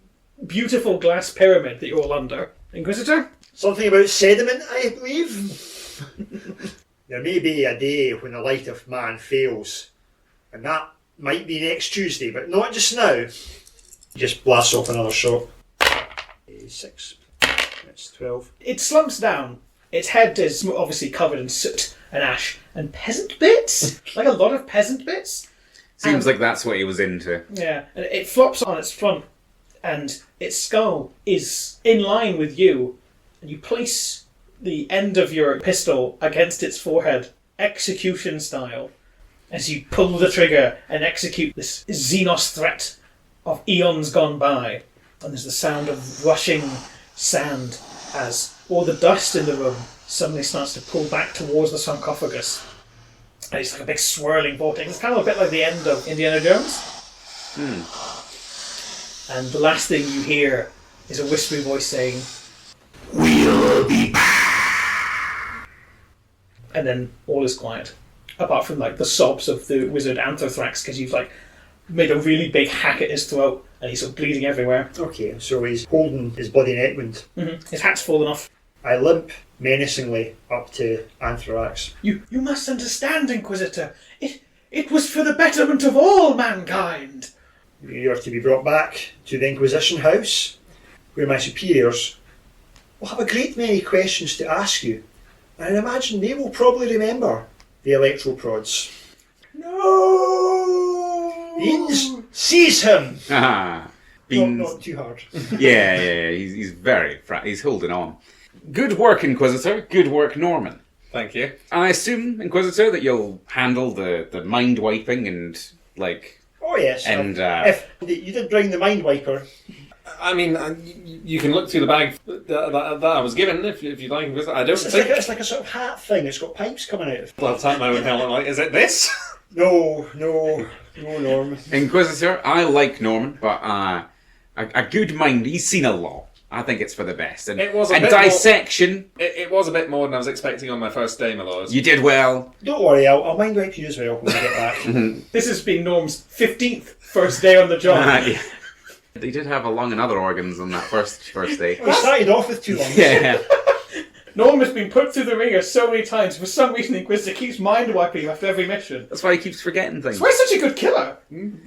beautiful glass pyramid that you're all under. Inquisitor? Something about sediment, I believe. There may be a day when the light of man fails, and that Might be next Tuesday, but not just now. He just blasts off another shot. 6. That's 12. It slumps down. Its head is obviously covered in soot and ash and peasant bits, like a lot of peasant bits. Seems like that's what he was into. Yeah, and it flops on its front, and its skull is in line with you, and you place the end of your pistol against its forehead, execution style, as you pull the trigger and execute this Xenos threat of eons gone by. And there's the sound of rushing sand as all the dust in the room suddenly starts to pull back towards the sarcophagus. And it's like a big swirling vortex. It's kind of a bit like the end of Indiana Jones. And the last thing you hear is a whispery voice saying, "We'll be back." And then all is quiet. Apart from like the sobs of the wizard Anthrax, because you've like made a really big hack at his throat and he's sort of bleeding everywhere. Okay, so he's holding his bloody neck wound. His hat's fallen off. I limp menacingly up to Anthrax. You must understand, Inquisitor. It was for the betterment of all mankind. You are to be brought back to the Inquisition house, where my superiors will have a great many questions to ask you, and I imagine they will probably remember the electroprods. No! Beans, seize him! Beans. Not too hard. Yeah. He's very he's holding on. Good work, Inquisitor. Good work, Norman. Thank you. I assume, Inquisitor, that you'll handle the mind wiping and like. Oh yes. And if you did bring the mind wiper. I mean, you can look through the bag that I was given if you'd like. I don't think It's like a sort of hat thing. It's got pipes coming out of it. I'll tap my own helmet. Like, is it this? No, Norm. Inquisitor, I like Norman, but a good mind. He's seen a lot. I think it's for the best. And, It was a and bit dissection. It was a bit more than I was expecting on my first day, my lord. You did well. Don't worry, I'll mind wipe you as well when we get back. This has been Norm's 15th first day on the job. Yeah. They did have a lung and other organs on that first day. We started off with 2 lungs. Yeah. Norm has been put through the ringer so many times. For some reason, the Inquisitor keeps mind wiping after every mission. That's why he keeps forgetting things. That's why he's such a good killer.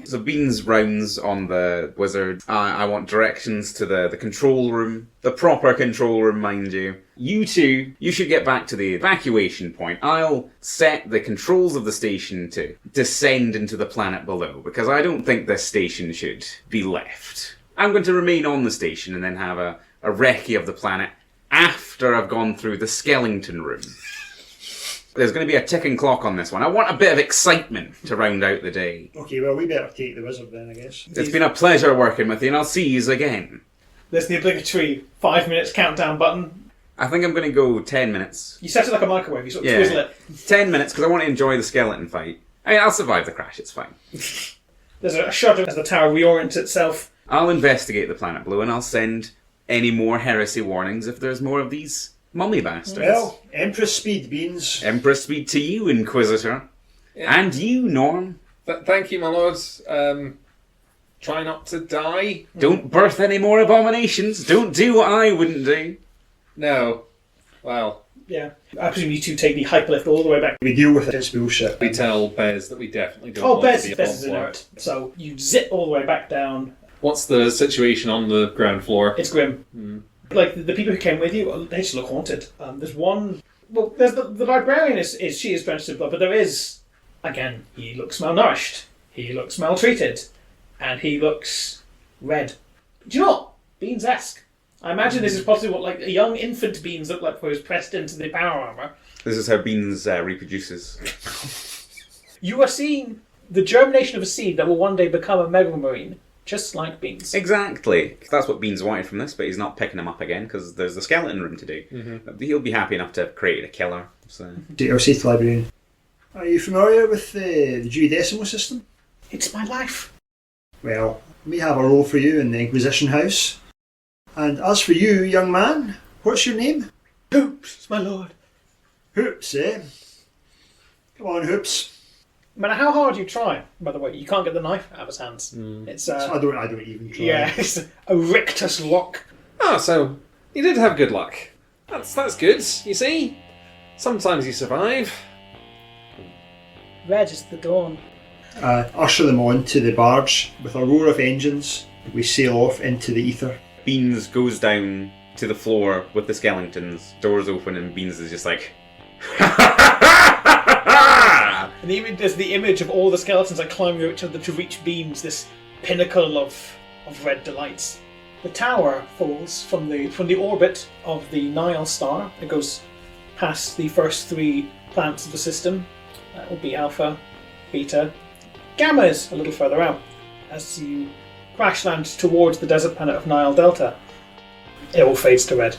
So Beans rounds on the wizard. I want directions to the control room. The proper control room, mind you. You two, you should get back to the evacuation point. I'll set the controls of the station to descend into the planet below, because I don't think this station should be left. I'm going to remain on the station and then have a recce of the planet after I've gone through the skeleton room. There's going to be a ticking clock on this one. I want a bit of excitement to round out the day. Okay, well, we better take the wizard then, I guess. It's been a pleasure working with you, and I'll see you again. There's the obligatory 5 minutes countdown button. I think I'm going to go 10 minutes. You set it like a microwave. You sort of twizzle it. 10 minutes, because I want to enjoy the skeleton fight. I mean, I'll survive the crash, it's fine. There's a shudder as the tower reorients itself. I'll investigate the planet blue, and I'll send any more heresy warnings if there's more of these mummy bastards. Well, Empress speed, Beans. Empress speed to you, Inquisitor. Yeah. And you, Norm. Thank you, my lord. Try not to die. Don't birth any more abominations. Don't do what I wouldn't do. No. Well, Yeah. I presume you two take the hyperlift all the way back. We deal with it, it's bullshit. we tell Bez that we definitely don't Oh, want Bez to be is involved. inert. So you zip all the way back down. What's the situation on the ground floor? It's grim. Like, the people who came with you, they just look haunted. There's one... Well, there's the librarian she is drenched in blood, but there is... Again, he looks malnourished. He looks maltreated. And he looks red. Do you know what? Beans-esque. I imagine this is possibly what, like, a young infant Beans looked like before he was pressed into the power armour. This is how Beans reproduces. You are seeing the germination of a seed that will one day become a megamarine, just like Beans. Exactly. That's what Beans wanted from this, but he's not picking them up again because there's the skeleton room to do. He'll be happy enough to have created a killer. So. I'll say to the librarian. Are you familiar with the Dewey Decimal System? It's my life. Well, we have a role for you in the Inquisition house. And as for you, young man, what's your name? Hoops, my lord. Hoops, eh? Come on, Hoops. No matter how hard you try, by the way, you can't get the knife out of his hands. It's I don't even try. yeah, it's a rictus lock. Ah, so you did have good luck. That's good, you see? Sometimes you survive. Red is the dawn. usher them on to the barge. With a roar of engines, we sail off into the ether. Beans goes down to the floor with the skeletons. Doors open and Beans is just like... And there's the image of all the skeletons like climbing over each other to reach Beams, this pinnacle of red delights. The tower falls from the orbit of the Nile star. It goes past the first 3 planets of the system. That will be Alpha, Beta. Gamma is a little further out. As you crash land towards the desert planet of Nile Delta, it all fades to red.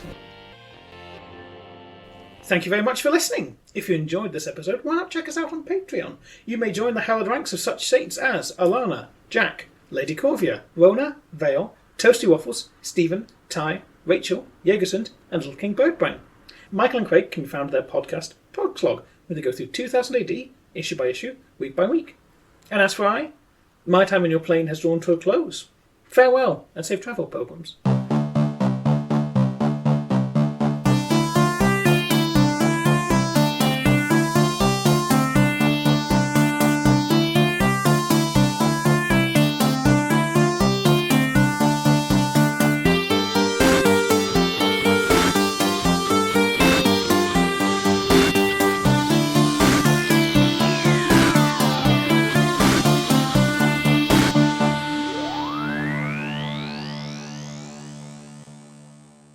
Thank you very much for listening. If you enjoyed this episode, why not check us out on Patreon? You may join the hallowed ranks of such saints as Alana, Jack, Lady Corvia, Rona, Vale, Toasty Waffles, Stephen, Ty, Rachel, Jägersund, and Little King Birdbrain. Michael and Craig can be found at their podcast, Podclog, where they go through 2000 AD, issue by issue, week by week. And as for my time in your plane has drawn to a close. Farewell, and safe travel, pilgrims.